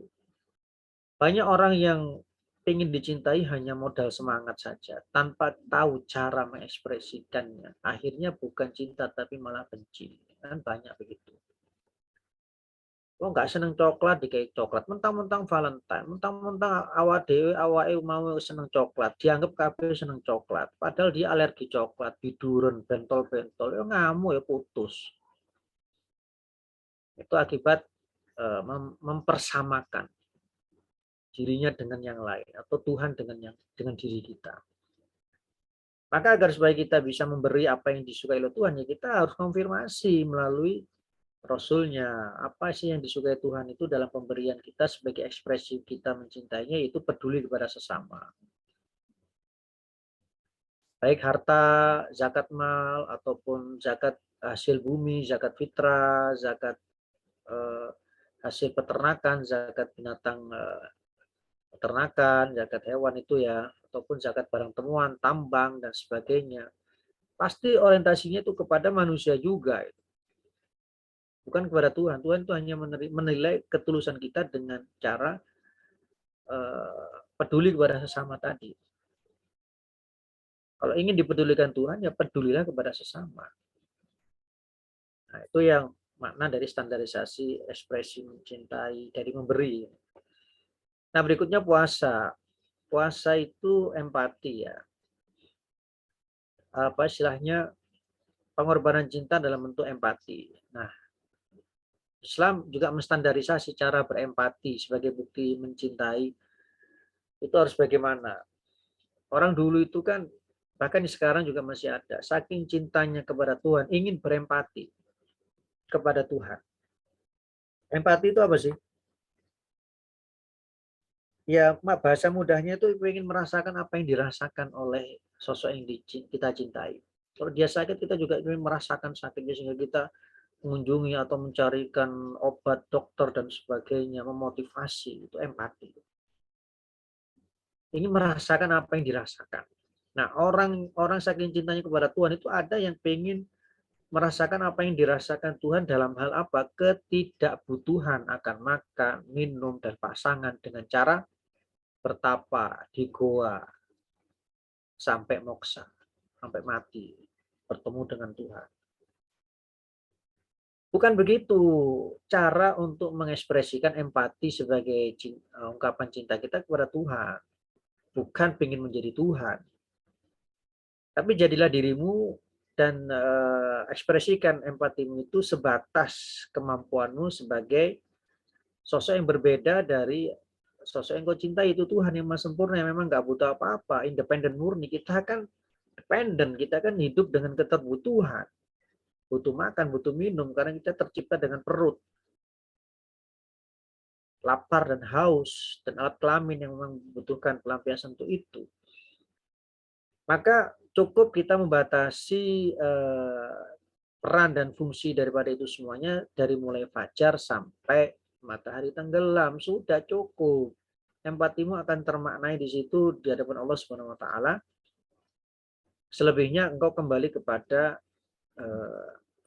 Banyak orang yang ingin dicintai hanya modal semangat saja, tanpa tahu cara mengekspresikannya. Akhirnya bukan cinta, tapi malah benci. Kan banyak begitu. Oh, nggak seneng coklat dikasih coklat, mentang-mentang Valentine, mentang-mentang awak dewe mau seneng coklat, dianggap kabeh seneng coklat, padahal dia alergi coklat, biduren, bentol-bentol, ya ngamuk ya putus. Itu akibat mempersamakan dirinya dengan yang lain atau Tuhan dengan diri kita. Maka agar supaya kita bisa memberi apa yang disukai oleh Tuhan, ya kita harus konfirmasi melalui Rasulnya, apa sih yang disukai Tuhan itu dalam pemberian kita sebagai ekspresi kita mencintainya, yaitu peduli kepada sesama. Baik harta, zakat mal, ataupun zakat hasil bumi, zakat fitrah, zakat hasil peternakan, zakat binatang peternakan, zakat hewan itu ya, ataupun zakat barang temuan, tambang, dan sebagainya. Pasti orientasinya itu kepada manusia juga. Bukan kepada Tuhan. Tuhan itu hanya menilai ketulusan kita dengan cara peduli kepada sesama tadi. Kalau ingin dipedulikan Tuhan, ya pedulilah kepada sesama. Nah, itu yang makna dari standarisasi ekspresi mencintai, dari memberi. Nah, berikutnya puasa. Puasa itu empati ya. Apa istilahnya, pengorbanan cinta dalam bentuk empati. Nah, Islam juga menstandarisasi cara berempati sebagai bukti mencintai. Itu harus bagaimana? Orang dulu itu kan Bahkan sekarang juga masih ada. Saking cintanya kepada Tuhan, ingin berempati kepada Tuhan. Empati itu apa sih? Ya, bahasa mudahnya itu ingin merasakan apa yang dirasakan oleh sosok yang kita cintai. Kalau dia sakit, kita juga ingin merasakan sakitnya sehingga kita mengunjungi atau mencarikan obat, dokter, dan sebagainya, memotivasi. Itu empati. Ini merasakan apa yang dirasakan. Nah, orang saking cintanya kepada Tuhan itu ada yang pengen merasakan apa yang dirasakan Tuhan dalam hal apa? Ketidakbutuhan akan makan, minum, dan pasangan dengan cara bertapa di goa sampai moksa, sampai mati, bertemu dengan Tuhan. Bukan begitu cara untuk mengekspresikan empati sebagai ungkapan cinta kita kepada Tuhan. Bukan ingin menjadi Tuhan. Tapi jadilah dirimu dan ekspresikan empatimu itu sebatas kemampuanmu sebagai sosok yang berbeda dari sosok yang kau cintai, itu Tuhan yang maha sempurna yang memang nggak butuh apa-apa, independen murni. Kita kan dependen, kita kan hidup dengan keterbutuhan, butuh makan, butuh minum, karena kita tercipta dengan perut, lapar dan haus, dan alat kelamin yang memang membutuhkan pelampiasan untuk itu. Maka cukup kita membatasi peran dan fungsi daripada itu semuanya dari mulai fajar sampai matahari tenggelam, sudah cukup. Empatimu akan termaknai di situ di hadapan Allah Subhanahu wa taala. Selebihnya engkau kembali kepada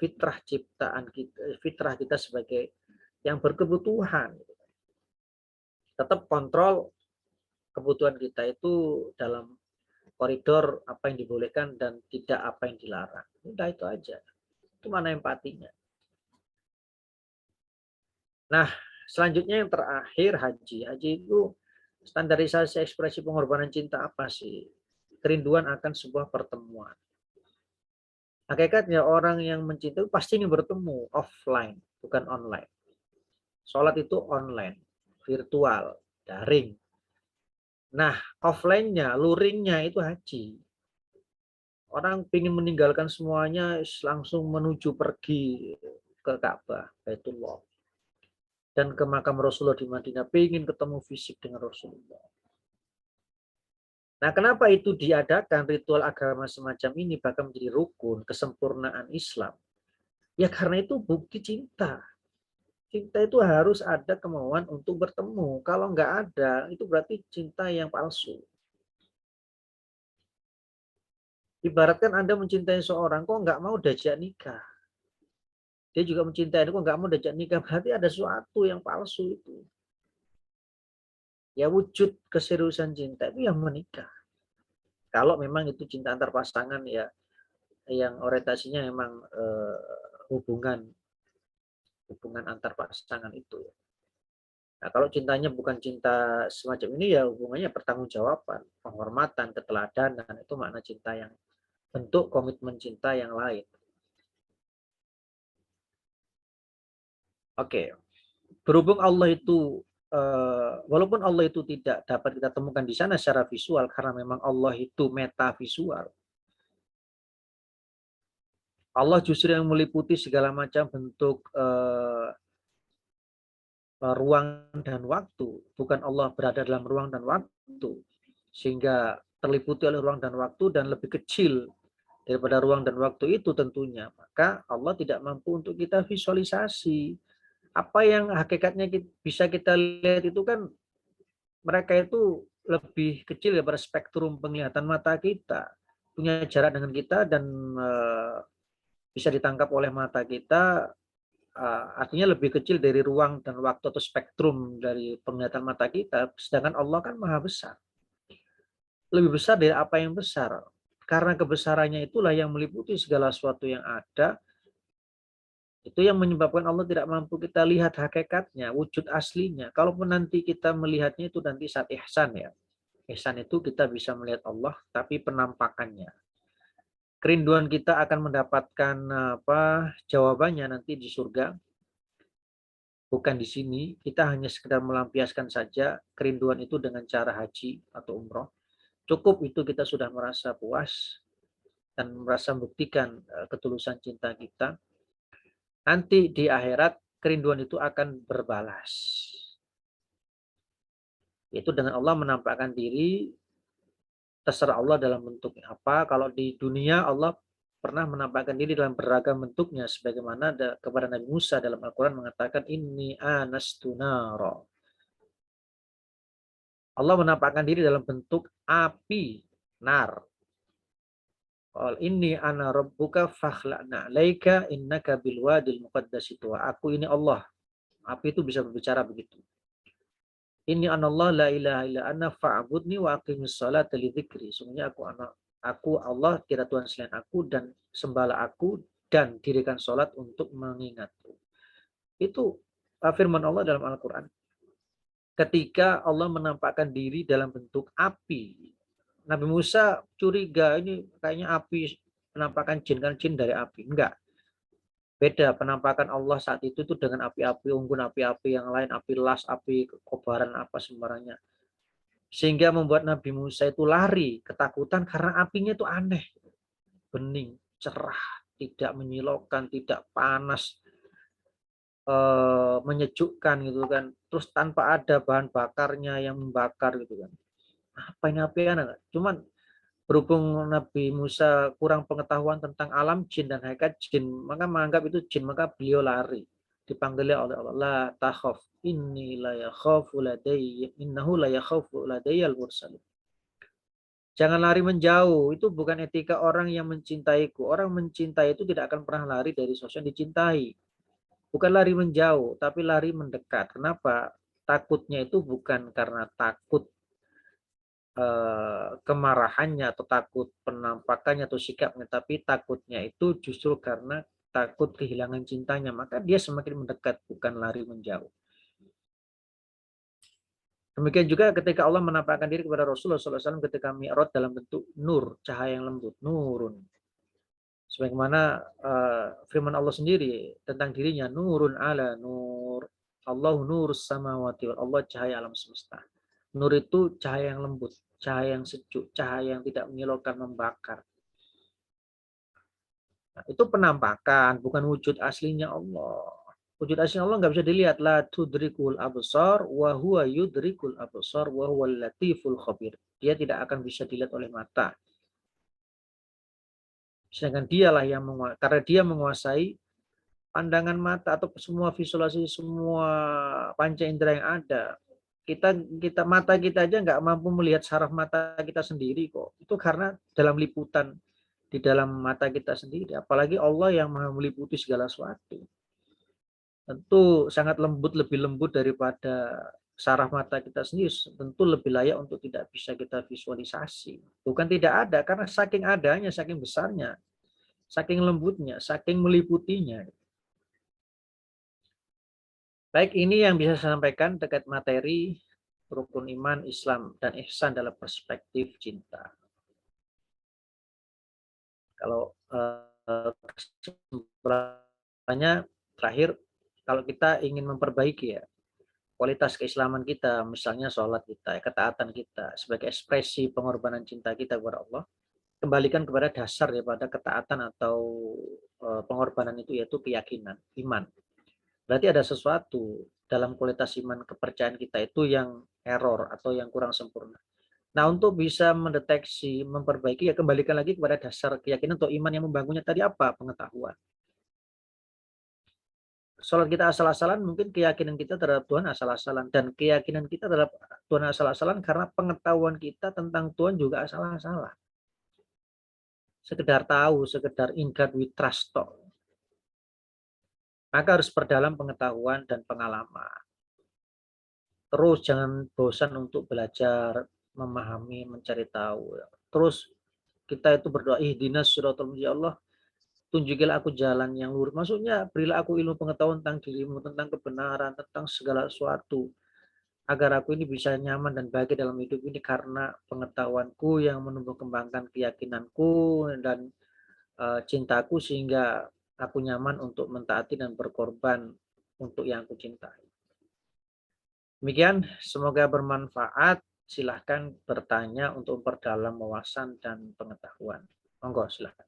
fitrah ciptaan kita, fitrah kita sebagai yang berkebutuhan. Tetap kontrol kebutuhan kita itu dalam koridor apa yang dibolehkan dan tidak apa yang dilarang. Udah itu aja. Itu mana empatinya. Nah, selanjutnya yang terakhir haji. Haji itu standarisasi ekspresi pengorbanan cinta apa sih? Kerinduan akan sebuah pertemuan. Hakikatnya orang yang mencintai pasti ingin bertemu offline, bukan online. Sholat itu online, virtual, daring. Nah, offline-nya, luringnya itu haji. Orang ingin meninggalkan semuanya langsung menuju pergi ke Ka'bah, Baitullah. Dan ke makam Rasulullah di Madinah, ingin ketemu fisik dengan Rasulullah. Nah, kenapa itu diadakan ritual agama semacam ini bahkan menjadi rukun kesempurnaan Islam? Ya karena itu bukti cinta. Cinta itu harus ada kemauan untuk bertemu. Kalau nggak ada, itu berarti cinta yang palsu. Ibaratkan Anda mencintai seorang, kok nggak mau diajak nikah. Dia juga mencintai, kok nggak mau diajak nikah. Berarti ada sesuatu yang palsu itu. Ya wujud keseriusan cinta itu yang menikah. Kalau memang itu cinta antar pasangan ya, yang orientasinya memang hubungan antar pasangan itu. Nah, kalau cintanya bukan cinta semacam ini ya hubungannya pertanggungjawaban, penghormatan, keteladanan, itu makna cinta yang bentuk komitmen cinta yang lain. Oke. Berhubung Allah itu walaupun Allah itu tidak dapat kita temukan di sana secara visual karena memang Allah itu metavisual. Allah justru yang meliputi segala macam bentuk ruang dan waktu, bukan Allah berada dalam ruang dan waktu sehingga terliputi oleh ruang dan waktu dan lebih kecil daripada ruang dan waktu itu tentunya. Maka Allah tidak mampu untuk kita visualisasi. Apa yang hakikatnya bisa kita lihat itu kan mereka itu lebih kecil daripada spektrum penglihatan mata kita, punya jarak dengan kita dan bisa ditangkap oleh mata kita, artinya lebih kecil dari ruang dan waktu atau spektrum dari penglihatan mata kita, sedangkan Allah kan maha besar. Lebih besar dari apa yang besar. Karena kebesarannya itulah yang meliputi segala sesuatu yang ada, itu yang menyebabkan Allah tidak mampu kita lihat hakikatnya, wujud aslinya. Kalaupun nanti kita melihatnya itu nanti saat ihsan ya. Ihsan itu kita bisa melihat Allah, tapi penampakannya. Kerinduan kita akan mendapatkan jawabannya nanti di surga. Bukan di sini, kita hanya sekedar melampiaskan saja kerinduan itu dengan cara haji atau umroh. Cukup itu kita sudah merasa puas dan merasa membuktikan ketulusan cinta kita. Nanti di akhirat kerinduan itu akan berbalas. Yaitu dengan Allah menampakkan diri, terserah Allah dalam bentuknya apa. Kalau di dunia Allah pernah menampakkan diri dalam beragam bentuknya, sebagaimana kepada Nabi Musa dalam Al-Quran mengatakan inni anastu nara. Allah menampakkan diri dalam bentuk api, nar. Inni ana rabbuka fakhla'na 'alaika innaka bil wadil muqaddas itu. Aku ini Allah. Api itu bisa berbicara begitu. Inni anallah la ilaha illa ana fa'budni wa aqimis sholata li dzikri. Sungguhnya aku Allah, tidak Tuhan selain aku, dan sembahlah aku dan dirikan sholat untuk mengingatku. Itu firman Allah dalam Al-Qur'an. Ketika Allah menampakkan diri dalam bentuk api, Nabi Musa curiga, ini kayaknya api, penampakan jin, kan jin dari api. Enggak. Beda penampakan Allah saat itu tuh dengan api-api unggun, api-api yang lain, api las, api kobaran, apa sembarangnya. Sehingga membuat Nabi Musa itu lari, ketakutan karena apinya itu aneh. Bening, cerah, tidak menyilaukan, tidak panas, menyejukkan gitu kan. Terus tanpa ada bahan bakarnya yang membakar gitu kan. Apa ini api aneh? Cuman berhubung Nabi Musa kurang pengetahuan tentang alam jin dan hakikat jin, maka menganggap itu jin, maka beliau lari. Dipanggil oleh Allah, la takhaf inni la yakhafu ladayya innahu la yakhafu ladayyal mursalin. Jangan lari menjauh, itu bukan etika orang yang mencintaiku. Orang mencintai itu tidak akan pernah lari dari sosok yang dicintai. Bukan lari menjauh, tapi lari mendekat. Kenapa? Takutnya itu bukan karena takut kemarahannya atau takut penampakannya atau sikapnya, tapi takutnya itu justru karena takut kehilangan cintanya, maka dia semakin mendekat, bukan lari menjauh. Demikian juga ketika Allah menampakkan diri kepada Rasulullah SAW ketika Mi'raj dalam bentuk nur, cahaya yang lembut, nurun. Sebagaimana firman Allah sendiri tentang dirinya, nurun ala nur, Allahu nurus samawati wal, Allah cahaya alam semesta. Nur itu cahaya yang lembut, cahaya yang sejuk, cahaya yang tidak menyilaukan, membakar. Nah, itu penampakan, bukan wujud aslinya Allah. Wujud aslinya Allah nggak bisa dilihat. La tudrikul absar wa huwa yudrikul absar wa huwal latiful khabir. Dia tidak akan bisa dilihat oleh mata. Sedangkan dialah yang menguasai, karena dia menguasai pandangan mata atau semua visualisasi, semua panca indera yang ada. Kita mata kita aja nggak mampu melihat saraf mata kita sendiri kok. Itu karena dalam liputan di dalam mata kita sendiri. Apalagi Allah yang maha meliputi segala sesuatu. Tentu sangat lembut, lebih lembut daripada saraf mata kita sendiri. Tentu lebih layak untuk tidak bisa kita visualisasi. Bukan tidak ada, karena saking adanya, saking besarnya, saking lembutnya, saking meliputinya. Baik, ini yang bisa saya sampaikan terkait materi rukun iman, Islam, dan ihsan dalam perspektif cinta. Kalau kesimpulannya terakhir, kalau kita ingin memperbaiki ya kualitas keislaman kita, misalnya sholat kita, ketaatan kita, sebagai ekspresi pengorbanan cinta kita kepada Allah, kembalikan kepada dasar daripada ketaatan atau pengorbanan itu, yaitu keyakinan, iman. Berarti ada sesuatu dalam kualitas iman, kepercayaan kita itu yang error atau yang kurang sempurna. Nah, untuk bisa mendeteksi, memperbaiki, ya kembalikan lagi kepada dasar keyakinan atau iman yang membangunnya tadi apa? Pengetahuan. Sholat kita asal-asalan, mungkin keyakinan kita terhadap Tuhan asal-asalan. Dan keyakinan kita terhadap Tuhan asal-asalan karena pengetahuan kita tentang Tuhan juga asal-asalan. Sekedar tahu, sekedar in God we trust. Maka harus perdalam pengetahuan dan pengalaman. Terus jangan bosan untuk belajar, memahami, mencari tahu. Terus kita itu berdoa, ihdinas siratal mustaqim, ya Allah, tunjukilah aku jalan yang lurus. Maksudnya berilah aku ilmu pengetahuan tentang dirimu, tentang kebenaran, tentang segala sesuatu, agar aku ini bisa nyaman dan bahagia dalam hidup ini karena pengetahuanku yang menumbuh kembangkan keyakinanku dan cintaku, sehingga aku nyaman untuk mentaati dan berkorban untuk yang aku cintai. Demikian, semoga bermanfaat. silahkan bertanya untuk memperdalam wawasan dan pengetahuan. Monggo, silahkan.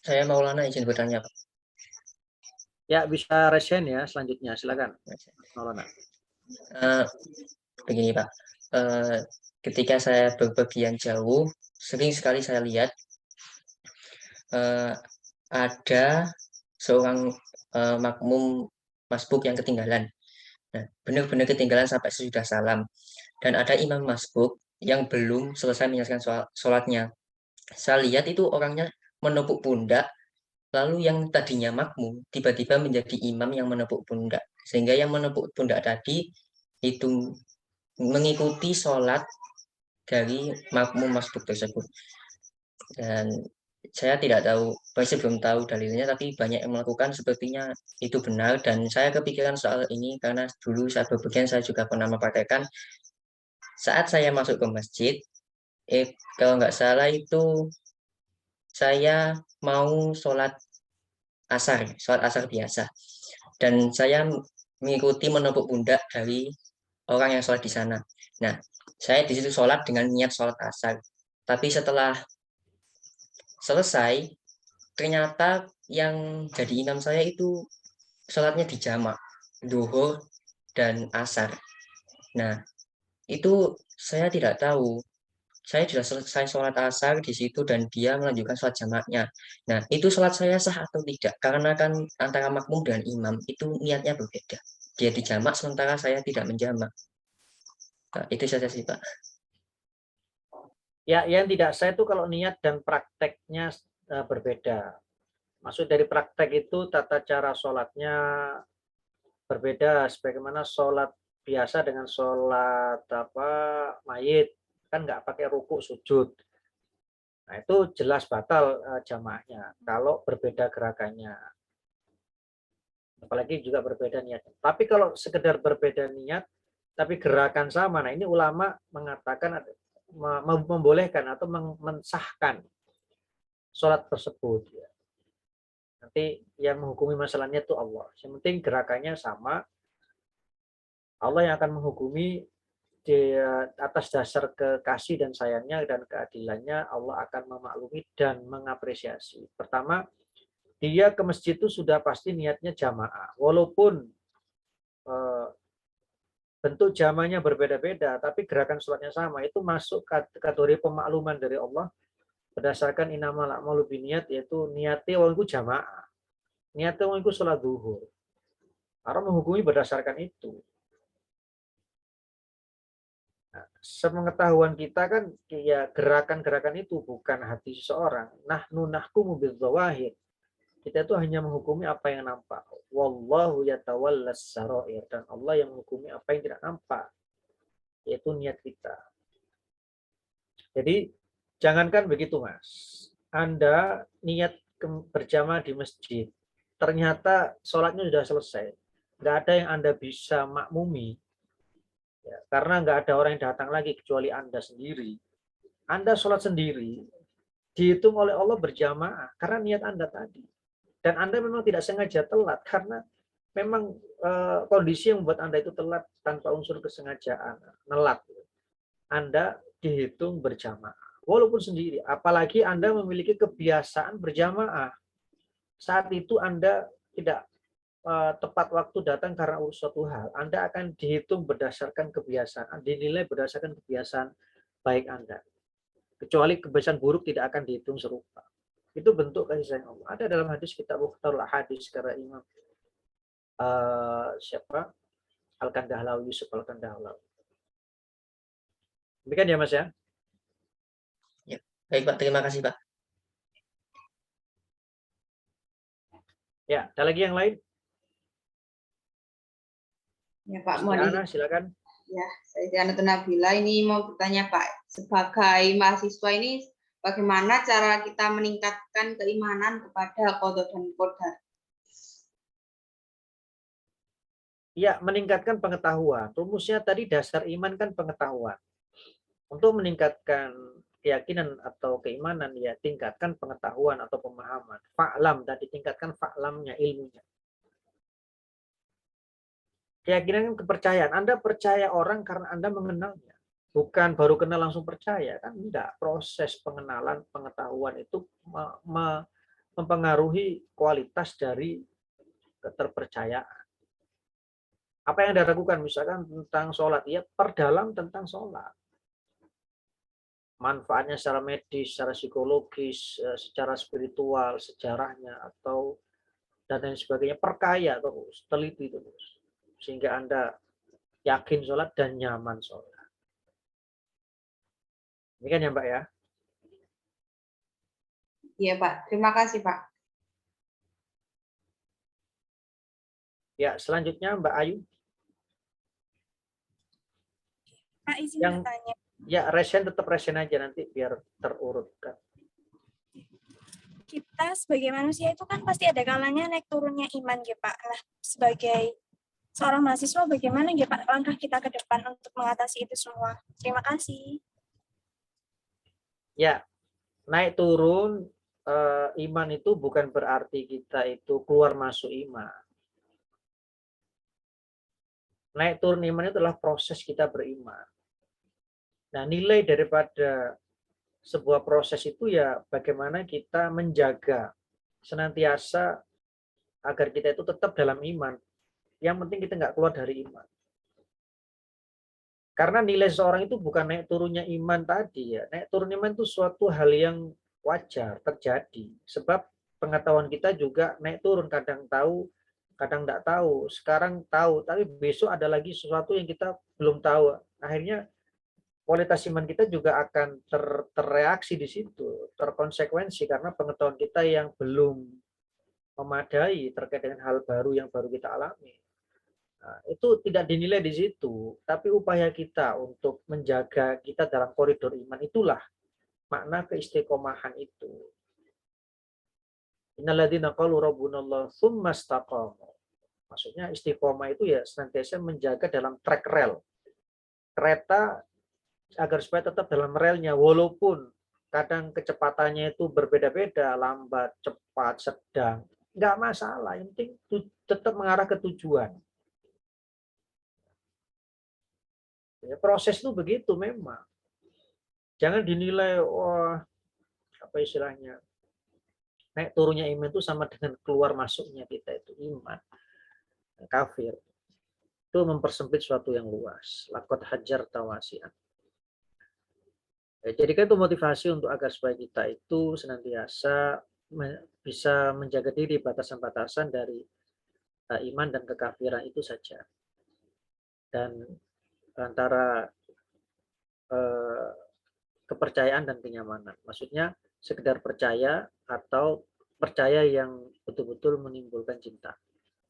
Saya Maulana izin bertanya, Pak. Ya, bisa resen ya selanjutnya, silakan. Maulana. Begini, Pak. Ketika saya bepergian jauh, sering sekali saya lihat ada seorang makmum masbuk yang ketinggalan. Nah, benar-benar ketinggalan sampai sesudah salam. Dan ada imam masbuk yang belum selesai menyelesaikan sholatnya. Saya lihat itu orangnya menepuk pundak, lalu yang tadinya makmum tiba-tiba menjadi imam yang menepuk pundak. Sehingga yang menepuk pundak tadi itu mengikuti sholat dari makmum masbuk tersebut. Dan saya tidak tahu, saya belum tahu dalilnya, tapi banyak yang melakukan sepertinya itu benar. Dan saya kepikiran soal ini karena dulu saat bepergian saya juga pernah mempraktekkan. Saat saya masuk ke masjid, kalau nggak salah itu saya mau sholat asar biasa. Dan saya mengikuti menepuk pundak dari orang yang sholat di sana. Nah, saya di situ sholat dengan niat sholat asar. Tapi setelah selesai, ternyata yang jadi imam saya itu sholatnya di jamak, duhur dan asar. Nah, itu saya tidak tahu. Saya sudah selesai sholat asar di situ dan dia melanjutkan sholat jamaknya. Nah, itu sholat saya sah atau tidak? Karena kan antara makmum dan imam itu niatnya berbeda. Dia di jamak sementara saya tidak menjamak. Nah, itu saja sih, Pak. Ya, yang tidak sah itu kalau niat dan prakteknya berbeda. Maksud dari praktek itu tata cara sholatnya berbeda, sebagaimana sholat biasa dengan sholat mayit, kan nggak pakai rukuk sujud. Nah, itu jelas batal jamaahnya kalau berbeda gerakannya. Apalagi juga berbeda niat. Tapi kalau sekedar berbeda niat, tapi gerakan sama, nah ini ulama mengatakan membolehkan atau mensahkan sholat tersebut. Nanti yang menghukumi masalahnya itu Allah. Yang penting gerakannya sama, Allah yang akan menghukumi di atas dasar kekasih dan sayangnya dan keadilannya. Allah akan memaklumi dan mengapresiasi. Pertama, dia ke masjid itu sudah pasti niatnya jamaah. Walaupun bentuk jamaahnya berbeda-beda, tapi gerakan sholatnya sama. Itu masuk kategori pemakluman dari Allah berdasarkan inamal a'malu binniyat, yaitu niatnya wong iku jamaah. Niatnya wong iku sholat zuhur. Karena menghukumi berdasarkan itu. Nah, sepengetahuan kita kan ya gerakan-gerakan itu bukan hati seseorang. Nahnu nahkumu bidzawahir. Kita itu hanya menghukumi apa yang nampak. Wallahu yatawallas sarair, dan Allah yang menghukumi apa yang tidak nampak, yaitu niat kita. Jadi jangankan begitu, Mas. Anda niat berjamaah di masjid, ternyata sholatnya sudah selesai. Nggak ada yang Anda bisa makmumi, ya, karena nggak ada orang yang datang lagi kecuali Anda sendiri. Anda sholat sendiri, dihitung oleh Allah berjamaah karena niat Anda tadi. Dan Anda memang tidak sengaja telat karena memang kondisi yang membuat Anda itu telat tanpa unsur kesengajaan, nelat. Anda dihitung berjamaah, walaupun sendiri. Apalagi Anda memiliki kebiasaan berjamaah. Saat itu Anda tidak tepat waktu datang karena urus suatu hal, Anda akan dihitung berdasarkan kebiasaan, dinilai berdasarkan kebiasaan baik Anda. Kecuali kebiasaan buruk tidak akan dihitung serupa. Itu bentuk kasih sayang Allah. Ada dalam hadis kitab Mukhtarul Hadis karena Imam siapa? Al-Kandahlawi, Yusuf Al-Kandahlawi. Demikian ya Mas ya. Ya. Baik, Pak. Terima kasih, Pak. Ya, ada lagi yang lain? Ya Pak, Ana, silakan. Ya, saya Diana Nabila ini mau bertanya Pak, sebagai mahasiswa ini bagaimana cara kita meningkatkan keimanan kepada qada dan qadar? Ya, meningkatkan pengetahuan. Rumusnya tadi dasar iman kan pengetahuan. Untuk meningkatkan keyakinan atau keimanan, ya tingkatkan pengetahuan atau pemahaman. Fa'lam, tadi tingkatkan fa'lamnya, ilmunya. Keyakinan kan kepercayaan. Anda percaya orang karena Anda mengenalnya. Bukan baru kenal langsung percaya, kan enggak. Proses pengenalan, pengetahuan itu mempengaruhi kualitas dari keterpercayaan. Apa yang Anda lakukan misalkan tentang sholat, ya perdalam tentang sholat. Manfaatnya secara medis, secara psikologis, secara spiritual, sejarahnya, atau dan lain sebagainya. Perkaya terus, teliti terus. Sehingga Anda yakin sholat dan nyaman sholat. Ini kan ya Mbak ya? Iya Pak, terima kasih Pak. Ya, selanjutnya Mbak Ayu. Pak, izin Yang bertanya. ya resen tetap resen aja nanti biar terurutkan. Kita sebagai manusia itu kan pasti ada kalanya naik turunnya iman ya Pak. Nah, sebagai seorang mahasiswa bagaimana ya Pak langkah kita ke depan untuk mengatasi itu semua? Terima kasih. Ya, naik turun iman itu bukan berarti kita itu keluar masuk iman. Naik turun iman itu adalah proses kita beriman. Nah, nilai daripada sebuah proses itu ya bagaimana kita menjaga senantiasa agar kita itu tetap dalam iman. Yang penting kita nggak keluar dari iman. Karena nilai seseorang itu bukan naik turunnya iman tadi ya. Naik turun iman itu suatu hal yang wajar terjadi. Sebab pengetahuan kita juga naik turun, kadang tahu, kadang nggak tahu. Sekarang tahu, tapi besok ada lagi sesuatu yang kita belum tahu. Akhirnya kualitas iman kita juga akan terreaksi di situ, terkonsekuensi karena pengetahuan kita yang belum memadai terkait dengan hal baru yang baru kita alami. Nah, itu tidak dinilai di situ, tapi upaya kita untuk menjaga kita dalam koridor iman itulah makna keistiqomahan itu. Innalladzina qalu rabbunallah tsumma istaqamu. Maksudnya istiqomah itu ya senantiasa menjaga dalam track rel. Kereta agar supaya tetap dalam relnya walaupun kadang kecepatannya itu berbeda-beda, lambat, cepat, sedang, nggak masalah, yang penting tetap mengarah ke tujuan. Ya, proses itu begitu memang. Jangan dinilai wah apa istilahnya naik turunnya iman itu sama dengan keluar masuknya kita itu iman. Kafir itu mempersempit suatu yang luas. Laqad hajarta wasi'an. Ya, jadikan itu motivasi untuk agar supaya kita itu senantiasa bisa menjaga diri batasan-batasan dari iman dan kekafiran itu saja. Dan antara kepercayaan dan kenyamanan. Maksudnya sekedar percaya atau percaya yang betul-betul menimbulkan cinta.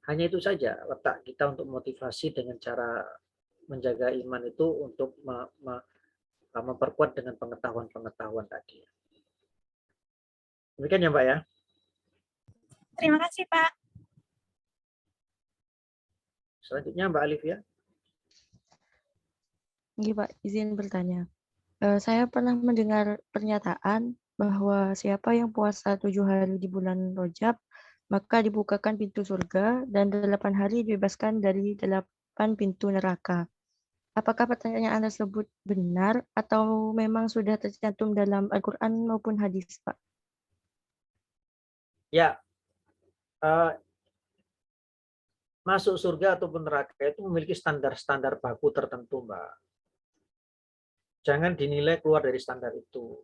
Hanya itu saja letak kita untuk motivasi dengan cara menjaga iman itu untuk memperkuat dengan pengetahuan-pengetahuan tadi. Demikian ya Mbak ya. Terima kasih Pak. Selanjutnya Mbak Alivia. Iya Pak, izin bertanya. Saya pernah mendengar pernyataan bahwa siapa yang puasa 7 hari di bulan Rajab, maka dibukakan pintu surga dan 8 hari dibebaskan dari 8 pintu neraka. Apakah pertanyaan tersebut benar atau memang sudah tercantum dalam Al-Quran maupun hadis, Pak? Ya, masuk surga ataupun neraka itu memiliki standar-standar baku tertentu, Mbak. Jangan dinilai keluar dari standar itu.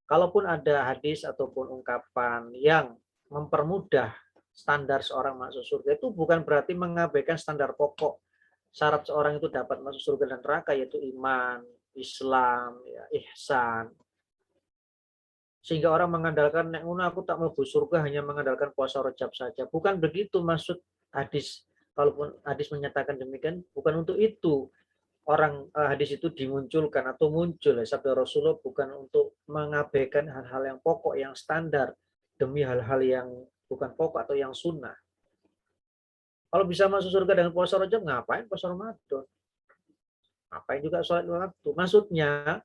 Kalaupun ada hadis ataupun ungkapan yang mempermudah standar seorang masuk surga, itu bukan berarti mengabaikan standar pokok syarat seorang itu dapat masuk surga dan neraka, yaitu iman, Islam, ya, ihsan. Sehingga orang mengandalkan, nek ngono aku tak mlebu surga hanya mengandalkan puasa Rajab saja. Bukan begitu maksud hadis. Kalaupun hadis menyatakan demikian, bukan untuk itu orang hadis itu dimunculkan atau muncul ya, sabda Rasulullah bukan untuk mengabaikan hal-hal yang pokok, yang standar demi hal-hal yang bukan pokok atau yang sunnah. Kalau bisa masuk surga dengan puasa Rajab, ngapain puasa Ramadan? Ngapain juga sholat waktu? Maksudnya,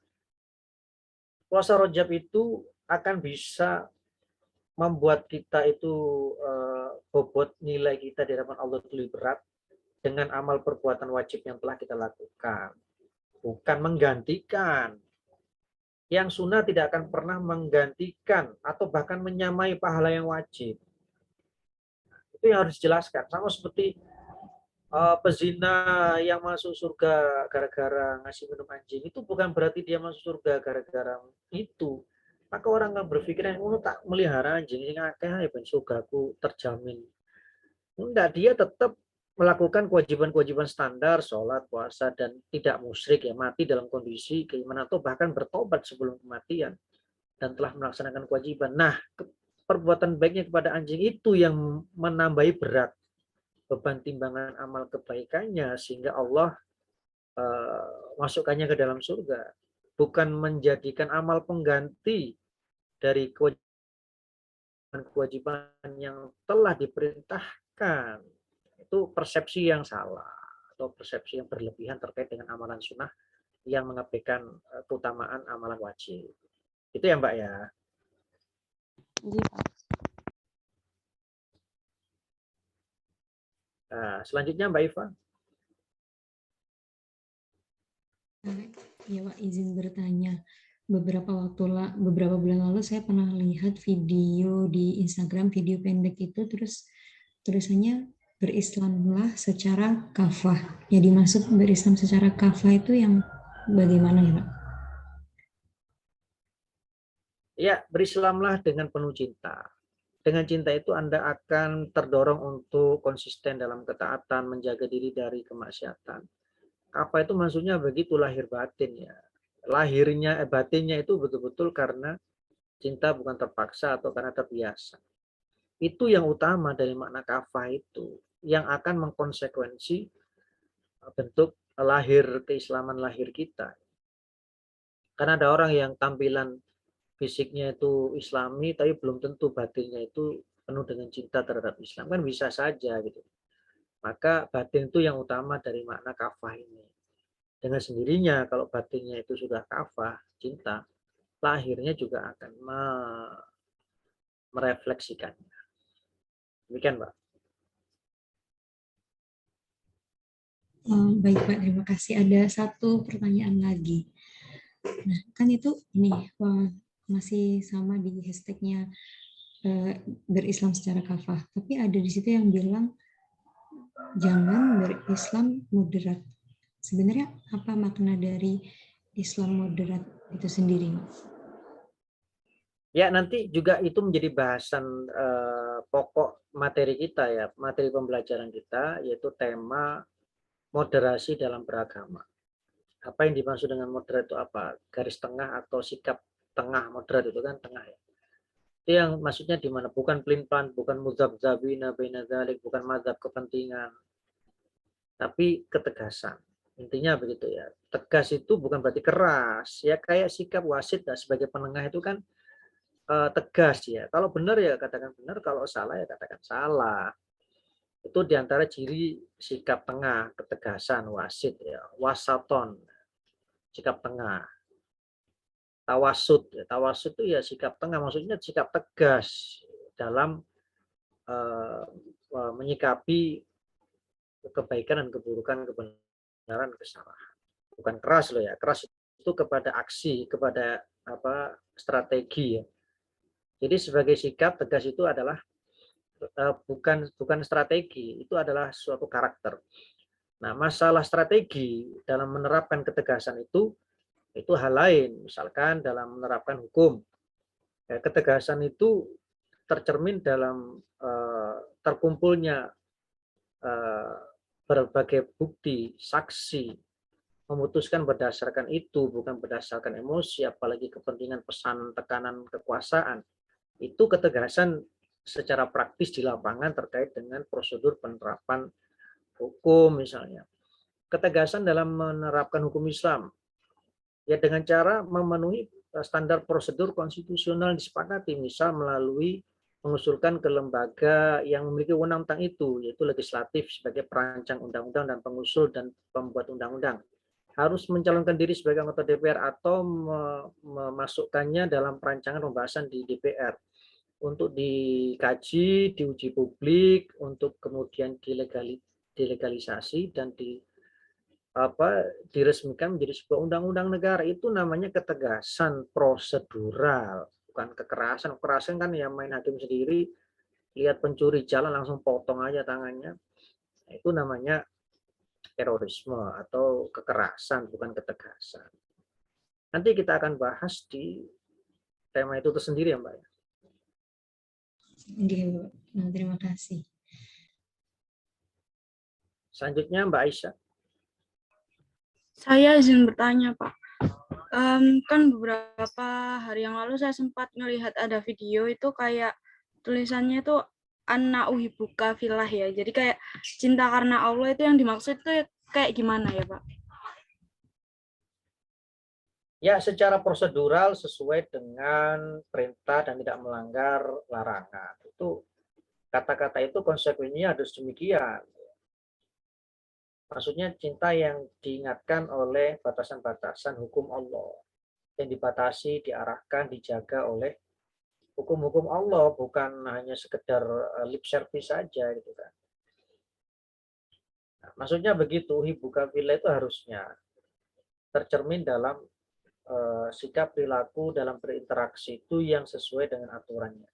puasa Rajab itu akan bisa membuat kita itu bobot nilai kita di hadapan Allah lebih berat dengan amal perbuatan wajib yang telah kita lakukan. bukan menggantikan. Yang sunnah tidak akan pernah menggantikan atau bahkan menyamai pahala yang wajib. Itu yang harus dijelaskan. Sama seperti pezina yang masuk surga gara-gara ngasih minum anjing, itu bukan berarti dia masuk surga gara-gara itu. Maka orang akan berpikiran, oh tak melihara anjing, ini akeh ben surgaku terjamin. Enggak, dia tetap melakukan kewajiban-kewajiban standar, sholat, puasa, dan tidak musyrik, ya, mati dalam kondisi keimanan atau bahkan bertobat sebelum kematian dan telah melaksanakan kewajiban. Nah, perbuatan baiknya kepada anjing itu yang menambahi berat beban timbangan amal kebaikannya sehingga Allah masukkannya ke dalam surga, bukan menjadikan amal pengganti dari kewajiban yang telah diperintahkan. Itu persepsi yang salah atau persepsi yang berlebihan terkait dengan amalan sunnah yang mengabaikan keutamaan amalan wajib. Itu ya Mbak ya. Iya, Pak. Nah, selanjutnya Mbak Iva. Ya Pak, izin bertanya. Beberapa bulan lalu saya pernah lihat video di Instagram, video pendek itu, terus tulisannya berislamlah secara kafah. Yang dimaksud berislam secara kafah itu yang bagaimana ya Pak? Ya, berislamlah dengan penuh cinta. Dengan cinta itu Anda akan terdorong untuk konsisten dalam ketaatan, menjaga diri dari kemaksiatan. Apa itu maksudnya begitu lahir batin ya. Lahirnya, batinnya itu betul-betul karena cinta bukan terpaksa atau karena terbiasa. Itu yang utama dari makna kafah itu. Yang akan mengkonsekuensi bentuk lahir keislaman lahir kita. Karena ada orang yang tampilan fisiknya itu Islami, tapi belum tentu batinnya itu penuh dengan cinta terhadap Islam. Kan bisa saja gitu. Maka batin itu yang utama dari makna kafah ini. Dengan sendirinya kalau batinnya itu sudah kafah, cinta, lahirnya juga akan merefleksikannya. Demikian, Mbak. Baik Pak, terima kasih. Ada satu pertanyaan lagi. Nah, kan itu ini masih sama di hashtagnya berislam secara kafah. Tapi ada di situ yang bilang jangan berislam moderat. Sebenarnya apa makna dari Islam moderat itu sendiri? Ya, nanti juga itu menjadi bahasan pokok materi kita ya, materi pembelajaran kita, yaitu tema moderasi dalam beragama. Apa yang dimaksud dengan moderat itu apa? Garis tengah atau sikap tengah, moderat itu kan tengah ya. Itu yang maksudnya di mana? Bukan pelin-pelan, bukan muzabzabina baina dzalik, bukan mazhab kepentingan, tapi ketegasan. Intinya begitu ya. Tegas itu bukan berarti keras, ya kayak sikap wasit ya, sebagai penengah itu kan tegas ya. Kalau benar ya katakan benar, kalau salah ya katakan salah. Itu diantara ciri sikap tengah, ketegasan, wasit ya, wasaton, sikap tengah. Tawasud, ya. Tawasud itu ya sikap tengah, maksudnya sikap tegas dalam menyikapi kebaikan dan keburukan, kebenaran, kesalahan. Bukan keras loh ya, keras itu kepada aksi, kepada strategi ya. Jadi sebagai sikap tegas itu adalah bukan strategi, itu adalah suatu karakter. Nah, masalah strategi dalam menerapkan ketegasan itu hal lain. Misalkan dalam menerapkan hukum, ketegasan itu tercermin dalam terkumpulnya berbagai bukti, saksi, memutuskan berdasarkan itu, bukan berdasarkan emosi, apalagi kepentingan pesan, tekanan, kekuasaan. Itu ketegasan secara praktis di lapangan terkait dengan prosedur penerapan hukum misalnya. Ketegasan dalam menerapkan hukum Islam ya dengan cara memenuhi standar prosedur konstitusional disepakati, misal melalui mengusulkan ke lembaga yang memiliki wewenang tentang itu, yaitu legislatif sebagai perancang undang-undang dan pengusul dan pembuat undang-undang. Harus mencalonkan diri sebagai anggota DPR atau memasukkannya dalam perancangan pembahasan di DPR untuk dikaji, diuji publik, untuk kemudian dilegalisasi dan diresmikan menjadi sebuah undang-undang negara. Itu namanya ketegasan prosedural, bukan kekerasan. Kekerasan kan ya main hakim sendiri, lihat pencuri jalan langsung potong aja tangannya. Itu namanya terorisme atau kekerasan, bukan ketegasan. Nanti kita akan bahas di tema itu tersendiri ya Mbak. Nah, terima kasih. Selanjutnya Mbak Aisyah. Saya izin bertanya, Pak. Kan beberapa hari yang lalu saya sempat melihat ada video itu kayak tulisannya itu Anna Uhibuka Filah ya. Jadi kayak cinta karena Allah itu yang dimaksud itu kayak gimana ya, Pak? Ya, secara prosedural sesuai dengan perintah dan tidak melanggar larangan. Itu kata-kata itu konsekuensinya harus demikian. Maksudnya cinta yang diingatkan oleh batasan-batasan hukum Allah. Yang dibatasi, diarahkan, dijaga oleh hukum-hukum Allah, bukan hanya sekedar lip service saja gitu kan. Nah, maksudnya begitu, hibuka villa itu harusnya tercermin dalam sikap perilaku dalam berinteraksi itu yang sesuai dengan aturannya.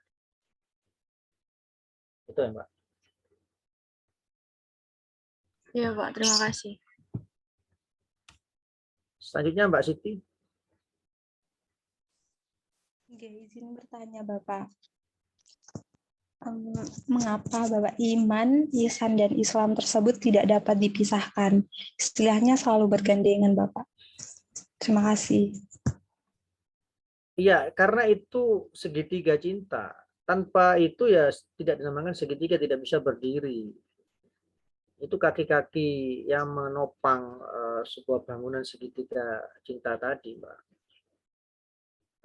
Itu ya Mbak. Iya, Pak. Terima kasih. Selanjutnya Mbak Siti. Oke, izin bertanya Bapak. Mengapa Bapak iman, ihsan, dan Islam tersebut tidak dapat dipisahkan? Istilahnya selalu bergandengan Bapak. Terima kasih. Iya, karena itu segitiga cinta. Tanpa itu ya tidak dinamakan segitiga, tidak bisa berdiri. Itu kaki-kaki yang menopang sebuah bangunan segitiga cinta tadi, Mbak.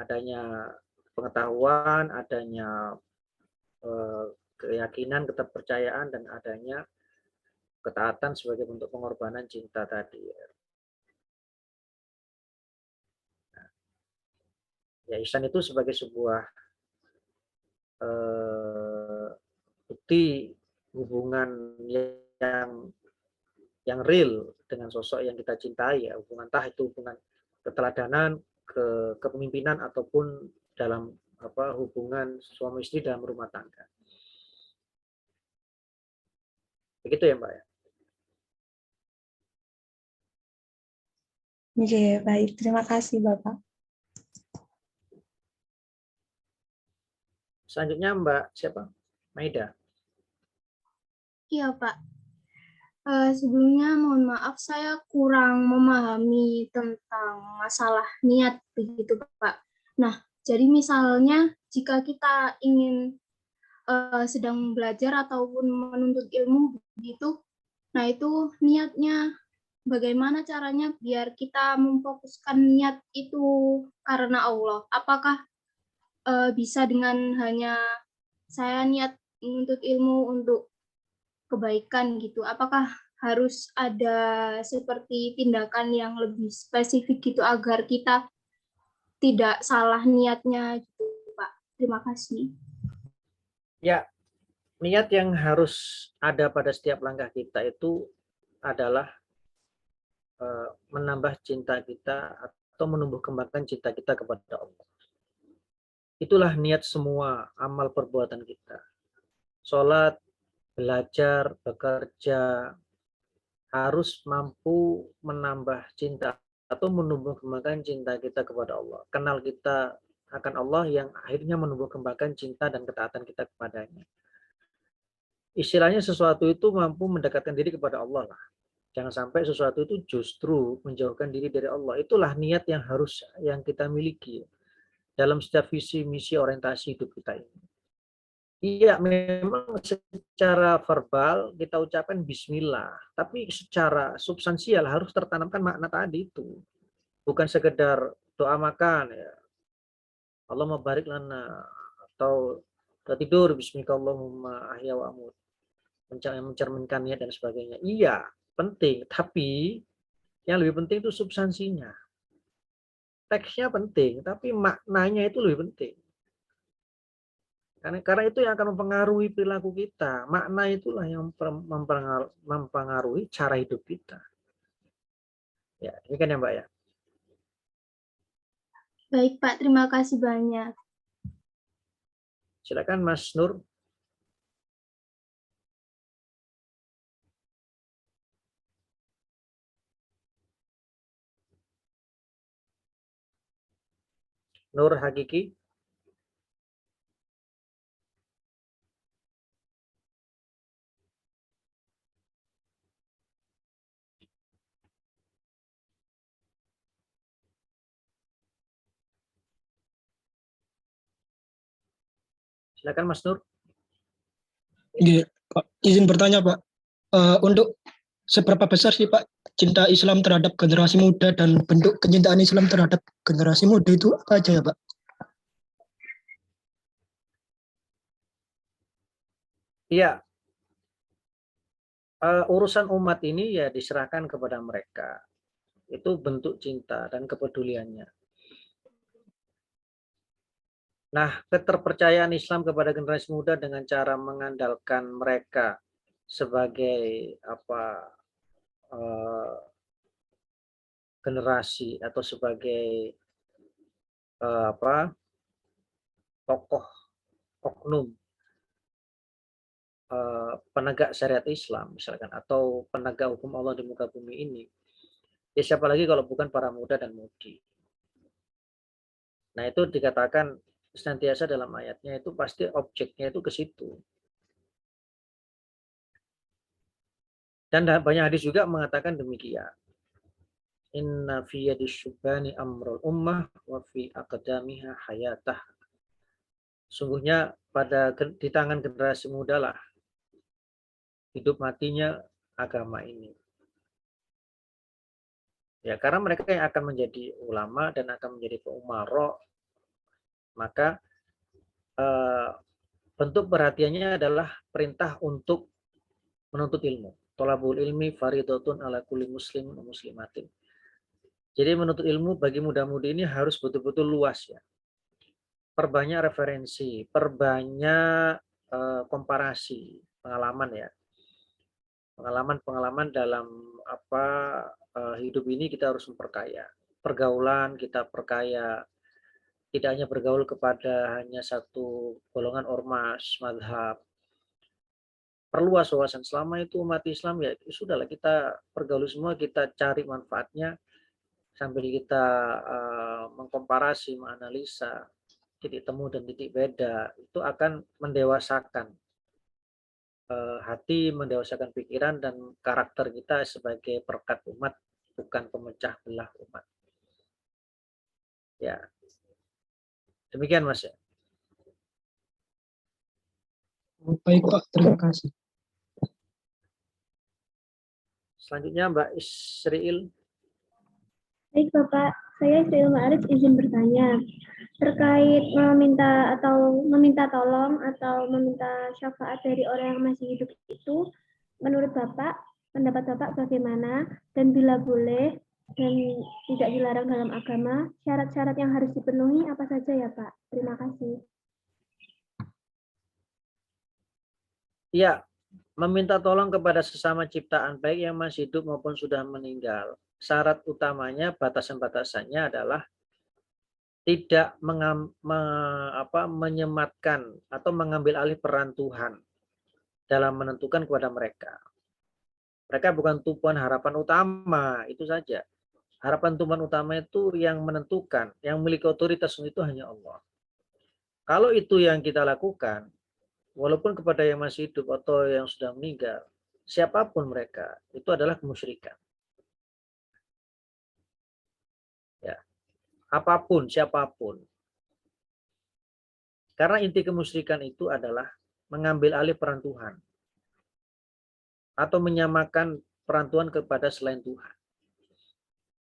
Adanya pengetahuan, adanya keyakinan, kepercayaan, dan adanya ketaatan sebagai bentuk pengorbanan cinta tadi. Ya, ihsan itu sebagai sebuah bukti hubungan yang real dengan sosok yang kita cintai, ya, hubungan entah itu hubungan keteladanan, kepemimpinan, ataupun dalam hubungan suami istri dalam rumah tangga. Begitu ya Mbak ya. Oke, baik. Terima kasih Bapak. Selanjutnya Mbak siapa? Maida. Iya, Pak. Sebelumnya mohon maaf saya kurang memahami tentang masalah niat begitu, Pak. Nah, jadi misalnya jika kita ingin sedang belajar ataupun menuntut ilmu begitu, nah itu niatnya bagaimana caranya biar kita memfokuskan niat itu karena Allah? Apakah bisa dengan hanya saya niat menuntut ilmu untuk kebaikan gitu? Apakah harus ada seperti tindakan yang lebih spesifik gitu agar kita tidak salah niatnya gitu, Pak? Terima kasih. Ya, niat yang harus ada pada setiap langkah kita itu adalah menambah cinta kita atau menumbuh kembangkan cinta kita kepada Allah. Itulah niat semua amal perbuatan kita. Sholat, belajar, bekerja, harus mampu menambah cinta atau menumbuh kembangkan cinta kita kepada Allah. Kenal kita akan Allah yang akhirnya menumbuh kembangkan cinta dan ketaatan kita kepadanya. Istilahnya sesuatu itu mampu mendekatkan diri kepada Allah lah. Jangan sampai sesuatu itu justru menjauhkan diri dari Allah. Itulah niat yang kita miliki dalam setiap visi, misi, orientasi hidup kita ini. Iya, memang secara verbal kita ucapkan bismillah, tapi secara substansial harus tertanamkan makna tadi itu. Bukan sekedar doa makan ya. Allah mabarik lana, atau tidur bismillahirrahmanirrahim ahya wa amut. Mencerminkan niat dan sebagainya. Iya, penting, tapi yang lebih penting itu substansinya. Teksnya penting, tapi maknanya itu lebih penting. Karena itu yang akan mempengaruhi perilaku kita. Makna itulah yang mempengaruhi cara hidup kita. Ya, demikian ya Mbak ya. Baik Pak, terima kasih banyak. Silakan Mas Nur. Nur Hakiki. Silakan Mas Nur. Iya, Pak. Izin bertanya, Pak. Untuk seberapa besar sih, Pak, cinta Islam terhadap generasi muda dan bentuk kecintaan Islam terhadap generasi muda itu apa aja ya, Pak? Iya, urusan umat ini ya diserahkan kepada mereka. Itu bentuk cinta dan kepeduliannya. Nah, keterpercayaan Islam kepada generasi muda dengan cara mengandalkan mereka sebagai generasi atau sebagai tokoh oknum penegak syariat Islam misalkan, atau penegak hukum Allah di muka bumi ini, ya siapa lagi kalau bukan para muda dan mudi. Nah, itu dikatakan senantiasa dalam ayatnya, itu pasti objeknya itu ke situ. Dan banyak hadis juga mengatakan demikian. Inna fi yadis syubani amrul ummah wa fi aqdamiha hayatah. Sungguhnya di tangan generasi muda lah hidup matinya agama ini. Ya, karena mereka yang akan menjadi ulama dan akan menjadi umara, maka bentuk perhatiannya adalah perintah untuk menuntut ilmu. Thalabul ilmi faridatun ala kulli muslim wa muslimatin. Jadi menuntut ilmu bagi muda-mudi ini harus betul-betul luas ya. Perbanyak referensi, perbanyak komparasi, pengalaman ya. Pengalaman-pengalaman dalam hidup ini kita harus memperkaya. Pergaulan kita perkaya, tidak hanya bergaul kepada hanya satu golongan ormas, madhab. Perluas wawasan. Selama itu umat Islam ya sudahlah, kita pergaul semua, kita cari manfaatnya sambil kita mengkomparasi, menganalisa titik temu dan titik beda, itu akan mendewasakan hati, mendewasakan pikiran dan karakter kita sebagai perekat umat, bukan pemecah belah umat. Ya, demikian Mas ya. Baik Pak, terima kasih. Selanjutnya Mbak Isriil. Baik Bapak, saya Isriil Ma'arif izin bertanya. Terkait meminta tolong atau meminta syafaat dari orang yang masih hidup itu, menurut Bapak, pendapat Bapak bagaimana? Dan bila boleh dan tidak dilarang dalam agama, syarat-syarat yang harus dipenuhi apa saja ya Pak? Terima kasih. Ya, meminta tolong kepada sesama ciptaan baik yang masih hidup maupun sudah meninggal. Syarat utamanya, batasan-batasannya adalah tidak menyematkan atau mengambil alih peran Tuhan dalam menentukan kepada mereka. Mereka bukan tumpuan harapan utama, itu saja. Harapan Tuhan utama itu yang menentukan, yang memiliki otoritas itu hanya Allah. Kalau itu yang kita lakukan, walaupun kepada yang masih hidup atau yang sudah meninggal, siapapun mereka, itu adalah kemusyrikan. Ya. Apapun, siapapun. Karena inti kemusyrikan itu adalah mengambil alih peran Tuhan atau menyamakan peran Tuhan kepada selain Tuhan.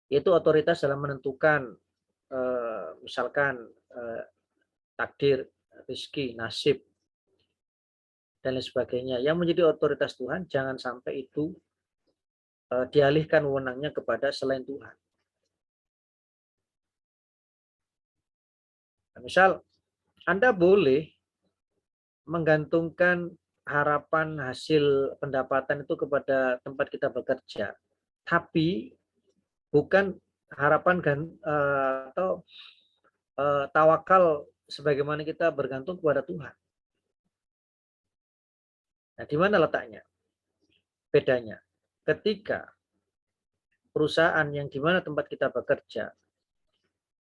Yaitu otoritas dalam menentukan misalkan takdir, rezeki, nasib, dan lain sebagainya. Yang menjadi otoritas Tuhan, jangan sampai itu dialihkan wewenangnya kepada selain Tuhan. Nah, misal, Anda boleh menggantungkan harapan hasil pendapatan itu kepada tempat kita bekerja. Tapi bukan harapan atau tawakal sebagaimana kita bergantung kepada Tuhan. Nah, di mana letaknya? Bedanya, ketika perusahaan yang di mana tempat kita bekerja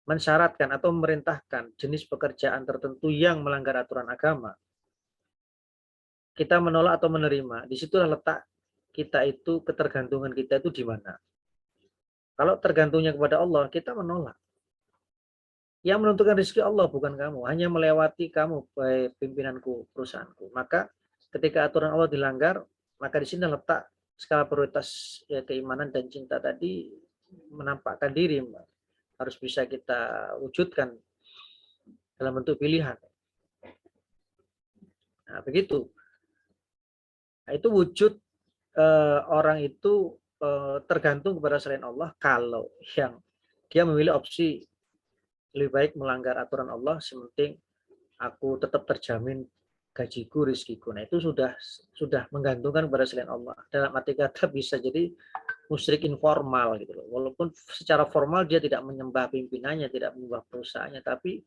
mensyaratkan atau memerintahkan jenis pekerjaan tertentu yang melanggar aturan agama, kita menolak atau menerima, disitulah letak kita itu, ketergantungan kita itu di mana. Kalau tergantungnya kepada Allah, kita menolak. Yang menentukan rezeki Allah, bukan kamu. Hanya melewati kamu, pimpinanku, perusahaanku. Maka ketika aturan Allah dilanggar, maka di sini letak skala prioritas ya, keimanan dan cinta tadi menampakkan diri. Harus bisa kita wujudkan dalam bentuk pilihan. Nah, begitu. Nah, itu wujud orang itu tergantung kepada selain Allah kalau yang dia memilih opsi lebih baik melanggar aturan Allah, sementing aku tetap terjamin gajiku, rizkiku. Nah, itu sudah menggantungkan kepada selain Allah. Dalam arti kata bisa jadi musyrik informal gitu loh. Walaupun secara formal dia tidak menyembah pimpinannya, tidak menyembah perusahaannya, tapi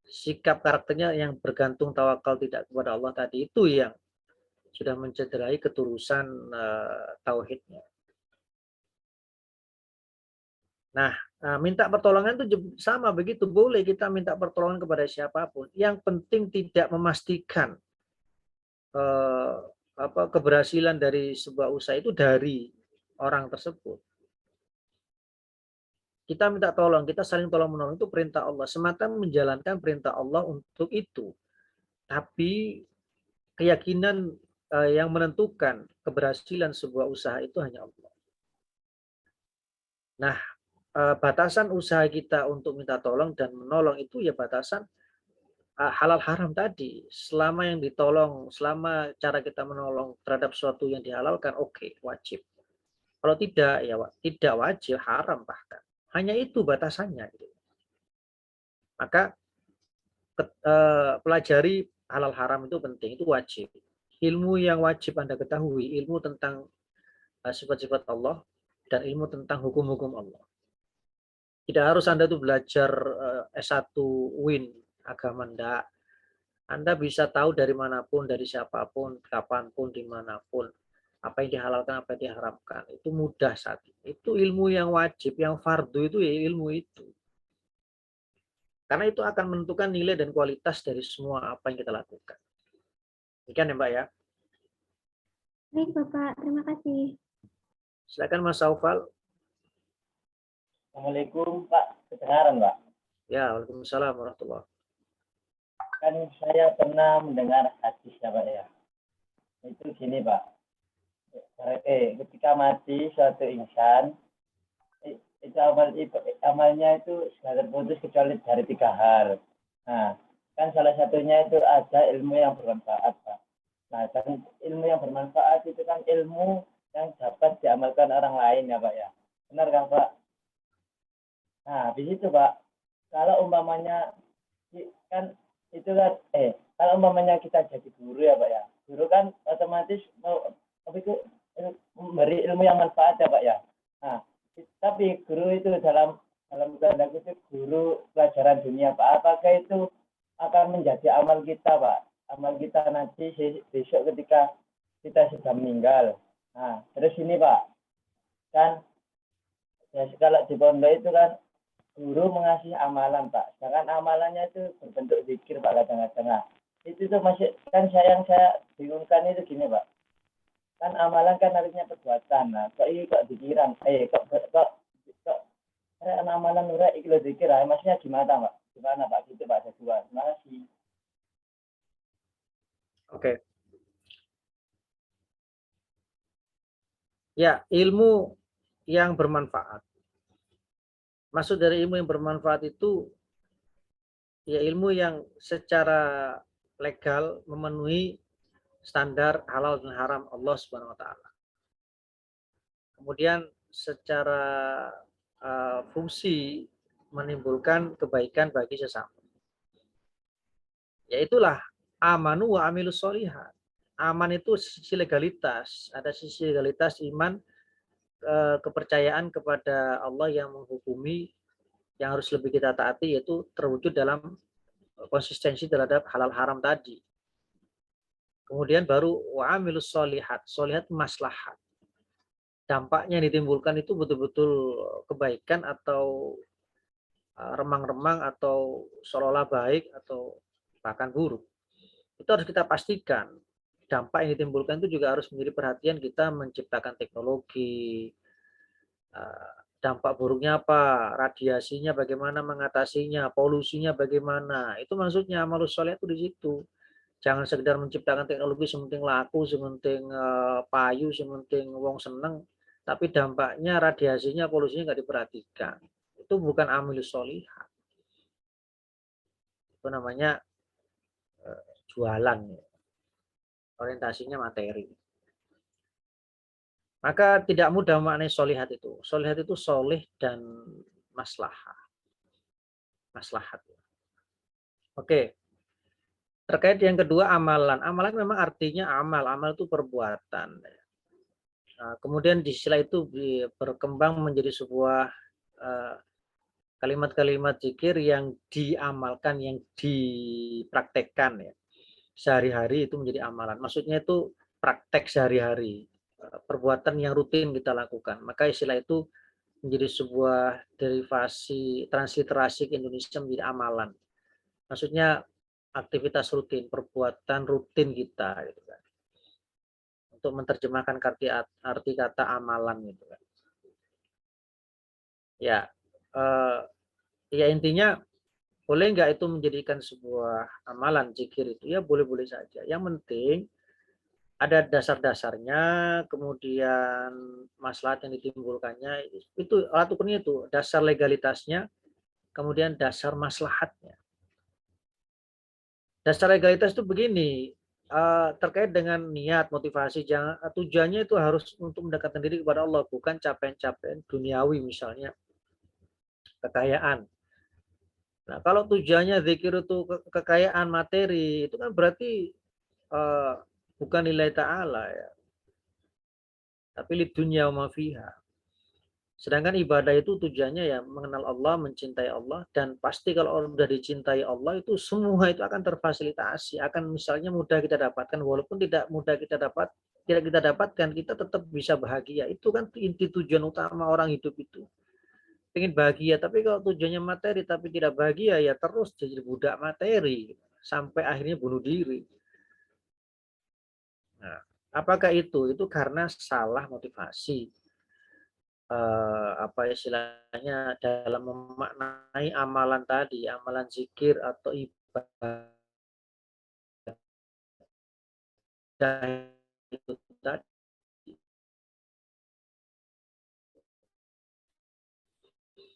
sikap karakternya yang bergantung tawakal tidak kepada Allah tadi itu yang sudah mencederai ketulusan tauhidnya. Nah, minta pertolongan itu sama begitu, boleh kita minta pertolongan kepada siapapun. Yang penting tidak memastikan keberhasilan dari sebuah usaha itu dari orang tersebut. Kita minta tolong, kita saling tolong menolong itu perintah Allah, semata menjalankan perintah Allah untuk itu. Tapi keyakinan yang menentukan keberhasilan sebuah usaha itu hanya Allah. Nah, batasan usaha kita untuk minta tolong dan menolong itu ya batasan halal haram tadi. Selama yang ditolong, selama cara kita menolong terhadap sesuatu yang dihalalkan, oke, wajib. Kalau tidak, ya tidak wajib, haram bahkan. Hanya itu batasannya. Maka pelajari halal haram itu penting, itu wajib. Ilmu yang wajib Anda ketahui, ilmu tentang sifat-sifat Allah dan ilmu tentang hukum-hukum Allah. Tidak harus Anda tuh belajar S1 WIN agama, enggak. Anda bisa tahu dari manapun, dari siapapun, kapanpun, dimanapun. Apa yang dihalalkan, apa yang diharamkan. Itu mudah saat ini. Itu ilmu yang wajib, yang fardu itu ya ilmu itu. Karena itu akan menentukan nilai dan kualitas dari semua apa yang kita lakukan. Demikian ya Mbak ya. Baik Bapak, terima kasih. Silakan Mas Saufal. Assalamualaikum Pak, kedengaran Pak? Ya, waalaikumsalam warahmatullahi. Kan saya pernah mendengar hadis ya Pak ya. Itu gini Pak. Ketika mati suatu insan, itu amalnya itu sudah terputus kecuali dari 3 hal. Nah, kan salah satunya itu ada ilmu yang bermanfaat Pak. Nah, dan ilmu yang bermanfaat itu kan ilmu yang dapat diamalkan orang lain ya Pak ya. Benar kan Pak? Nah, di situ Pak, kalau umpamanya kan itu kan kalau umpamanya kita jadi guru ya Pak ya, guru kan otomatis memberi ilmu yang manfaat ya Pak ya. Nah, tapi guru itu dalam tanda kutip guru pelajaran dunia Pak, apakah itu akan menjadi amal kita Pak? Amal kita nanti besok ketika kita sudah meninggal. Nah, terus ini Pak, kan ya kalau di pondok itu kan guru mengasih amalan Pak, sedangkan amalannya itu berbentuk zikir Pak kadang-kadang. Nah, itu tuh masih kan yang saya bingungkan itu gini Pak, kan amalan kan harusnya perbuatan. Nah, kok ini kok pikiran, kok amalan ora iki lho zikir, maksudnya gimana Pak? Gimana Pak? Gitu Pak, saya dua. Terima kasih. Oke. Ya, ilmu yang bermanfaat. Maksud dari ilmu yang bermanfaat itu ya ilmu yang secara legal memenuhi standar halal dan haram Allah Subhanahu wa taala. Kemudian secara fungsi menimbulkan kebaikan bagi sesama. Yaitulah amanu wa amilus sholihat. Aman itu sisi legalitas, ada sisi legalitas iman kepercayaan kepada Allah yang menghukumi, yang harus lebih kita taati, yaitu terwujud dalam konsistensi terhadap halal haram tadi. Kemudian baru wa'amilus sholihat, sholihat maslahat. Dampaknya yang ditimbulkan itu betul-betul kebaikan atau remang-remang atau seolah-olah baik atau bahkan buruk. Itu harus kita pastikan. Dampak yang ditimbulkan itu juga harus menjadi perhatian kita menciptakan teknologi. Dampak buruknya apa, radiasinya bagaimana mengatasinya, polusinya bagaimana. Itu maksudnya amalus sholih itu di situ. Jangan sekedar menciptakan teknologi sementing laku, sementing payu, sementing wong seneng, tapi dampaknya, radiasinya, polusinya nggak diperhatikan. Itu bukan amalus sholih. Itu namanya jualan. Orientasinya materi. Maka tidak mudah memaknai solihat itu. Solihat itu solih dan maslahah. Maslahat. Oke. Terkait yang kedua, amalan. Amalan memang artinya amal. Amal itu perbuatan. Nah, kemudian di sila itu berkembang menjadi sebuah kalimat-kalimat zikir yang diamalkan, yang dipraktekkan ya. Sehari-hari itu menjadi amalan. Maksudnya itu praktek sehari-hari. Perbuatan yang rutin kita lakukan. Maka istilah itu menjadi sebuah derivasi transliterasi ke Indonesia menjadi amalan. Maksudnya aktivitas rutin, perbuatan rutin kita gitu kan. Untuk menerjemahkan arti kata amalan gitu kan. Ya, ya intinya boleh nggak itu menjadikan sebuah amalan zikir itu? Ya boleh-boleh saja. Yang penting ada dasar-dasarnya, kemudian maslahat yang ditimbulkannya, itu alat ukurnya itu, dasar legalitasnya, kemudian dasar maslahatnya. Dasar legalitas itu begini, terkait dengan niat, motivasi, tujuannya itu harus untuk mendekatkan diri kepada Allah, bukan capaian-capaian duniawi misalnya, kekayaan. Nah, kalau tujuannya zikir itu kekayaan materi, itu kan berarti bukan nilai ta'ala ya. Tapi lid dunya wa ma fiha. Sedangkan ibadah itu tujuannya ya mengenal Allah, mencintai Allah, dan pasti kalau sudah dicintai Allah itu semua itu akan terfasilitasi, akan misalnya mudah kita dapatkan, walaupun tidak mudah kita dapatkan, kita tetap bisa bahagia. Itu kan inti tujuan utama orang hidup itu. Pengen bahagia, tapi kalau tujuannya materi tapi tidak bahagia ya terus jadi budak materi sampai akhirnya bunuh diri. Nah, apakah itu? Itu karena salah motivasi. Apa istilahnya dalam memaknai amalan tadi, amalan zikir atau ibadah itu tadi.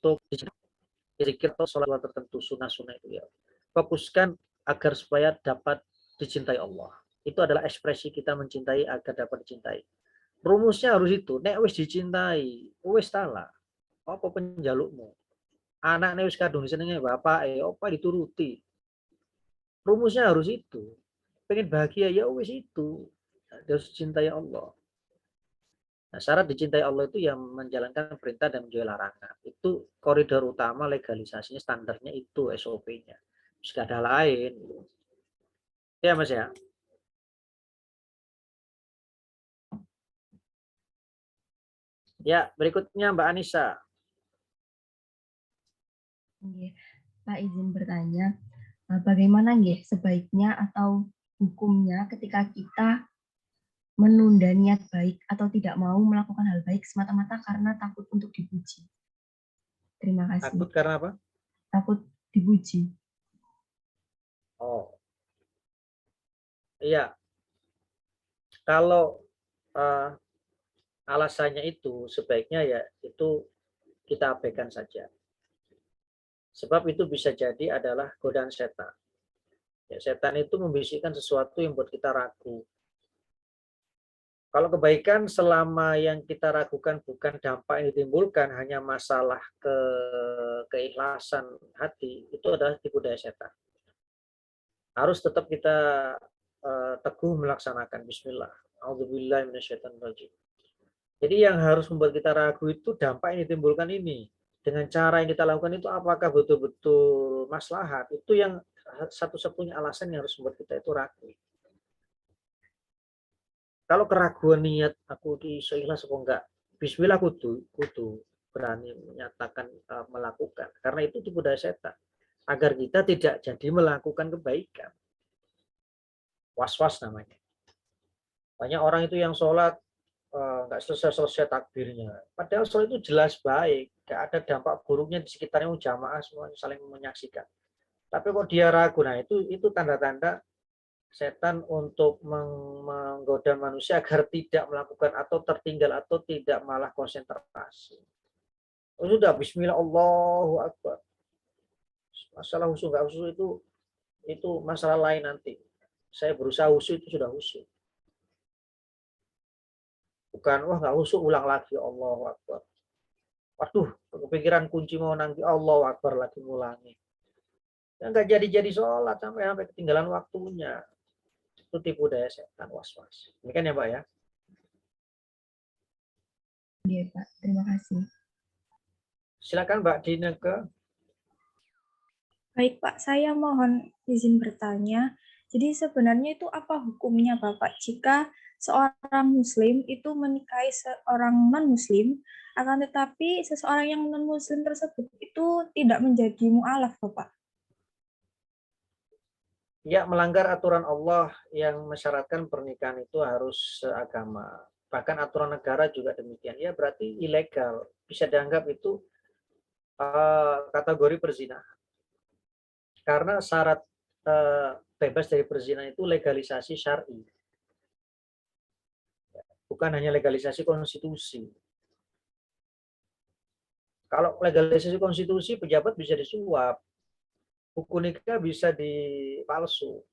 Untuk zikir atau sholat tertentu, sunnah-sunnah itu ya. Fokuskan agar supaya dapat dicintai Allah. Itu adalah ekspresi kita mencintai agar dapat dicintai. Rumusnya harus itu. Nek wis dicintai, wis tala. Apa penjalukmu? Anaknya wis kadung senenge bapak, apa dituruti. Rumusnya harus itu. Pengen bahagia ya wis itu. Harus cintai Allah. Nah, syarat dicintai Allah itu yang menjalankan perintah dan menjauhi larangan. Itu koridor utama legalisasinya, standarnya itu SOP-nya. Terus gak ada lain. Ya Mas ya. Ya, berikutnya Mbak Anissa. Pak izin bertanya, bagaimana sebaiknya atau hukumnya ketika kita menunda niat baik atau tidak mau melakukan hal baik semata-mata karena takut untuk dipuji? Terima kasih. Takut karena apa? Takut dipuji. Oh, iya. Kalau alasannya itu sebaiknya ya itu kita abaikan saja. Sebab itu bisa jadi adalah godaan setan. Ya, setan itu membisikkan sesuatu yang buat kita ragu. Kalau kebaikan selama yang kita ragukan bukan dampak yang ditimbulkan, hanya masalah keikhlasan hati, itu adalah tipu daya setan. Harus tetap kita teguh melaksanakan. Bismillah. A'udzubillahi minasyaitonirrajim. Jadi yang harus membuat kita ragu itu dampak yang ditimbulkan ini. Dengan cara yang kita lakukan itu apakah betul-betul maslahat? Itu yang satu-satunya alasan yang harus membuat kita itu ragu. Kalau keraguan niat aku iso ikhlas apa enggak, bismillah kudu berani menyatakan melakukan. Karena itu tipu daya setan. Agar kita tidak jadi melakukan kebaikan. Was-was namanya. Banyak orang itu yang sholat nggak selesai takbirnya. Padahal sholat itu jelas baik. Nggak ada dampak buruknya di sekitarnya jamaah semuanya saling menyaksikan. Tapi kok dia ragu, nah itu tanda-tanda setan untuk menggoda manusia agar tidak melakukan atau tertinggal atau tidak malah konsentrasi. Sudah bismillah Allahu Akbar. Masalah husu nggak husu itu masalah lain nanti. Saya berusaha husu itu sudah husu. Bukan wah nggak husu ulang lagi Allahu Akbar. Waduh, kepikiran kunci mau nanti Allahu Akbar lagi ngulangi. Ya, nggak jadi sholat sampai ketinggalan waktunya. Itu tipu daya setan, was-was. Demikian ya Pak ya. Iya Pak, terima kasih. Silakan Mbak Dineke. Baik Pak, saya mohon izin bertanya. Jadi sebenarnya itu apa hukumnya Bapak jika seorang muslim itu menikahi seorang non-muslim, akan tetapi seseorang yang non-muslim tersebut itu tidak menjadi mu'alaf Bapak? Ya, melanggar aturan Allah yang mensyaratkan pernikahan itu harus seagama. Bahkan aturan negara juga demikian. Ya, berarti ilegal. Bisa dianggap itu kategori perzinahan. Karena syarat bebas dari perzinahan itu legalisasi syar'i. Bukan hanya legalisasi konstitusi. Kalau legalisasi konstitusi, pejabat bisa disuap. Buku nikah bisa dipalsu.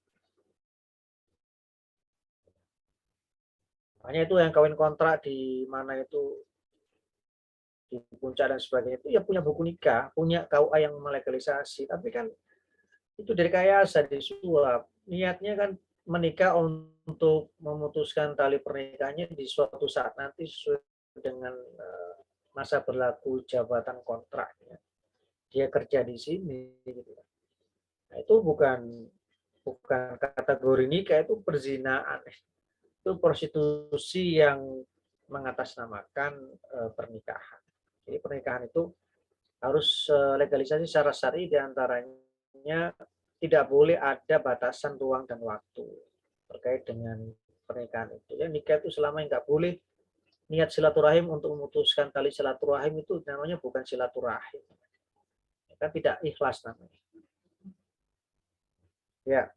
Makanya itu yang kawin kontrak di mana itu di Puncak dan sebagainya itu ya punya buku nikah, punya KUA yang melegalisasi. Tapi kan itu direkayasa, disuap. Niatnya kan menikah untuk memutuskan tali pernikahannya di suatu saat nanti sesuai dengan masa berlaku jabatan kontraknya. Dia kerja di sini gitu. Nah, itu bukan kategori nikah, itu perzinahan. Itu prostitusi yang mengatasnamakan pernikahan. Jadi pernikahan itu harus legalisasi secara syar'i, diantaranya tidak boleh ada batasan ruang dan waktu terkait dengan pernikahan itu. Ya, nikah itu selama nggak boleh niat silaturahim untuk memutuskan tali silaturahim itu namanya bukan silaturahim. Kan tidak ikhlas namanya. Ya.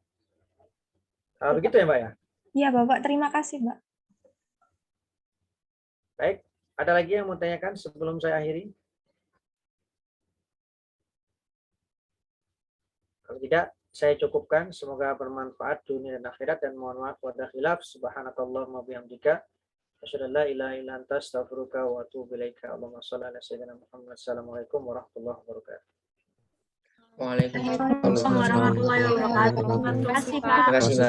Begitu ya Mbak ya? Iya Bapak, terima kasih Mbak. Baik, ada lagi yang mau tanyakan sebelum saya akhiri? Kalau tidak, saya cukupkan. Semoga bermanfaat dunia dan akhirat, dan mohon maaf pada khilaf. Subhanakallahumma bihamdika asyhadu an la ilaha illa anta astaghfiruka wa atubu ilaika. Allahumma shalli ala sayyidina Muhammad. Assalamualaikum warahmatullahi wabarakatuh. Waalaikumsalam warahmatullahi wabarakatuh. Terima kasih Pak. Terima kasih Pak.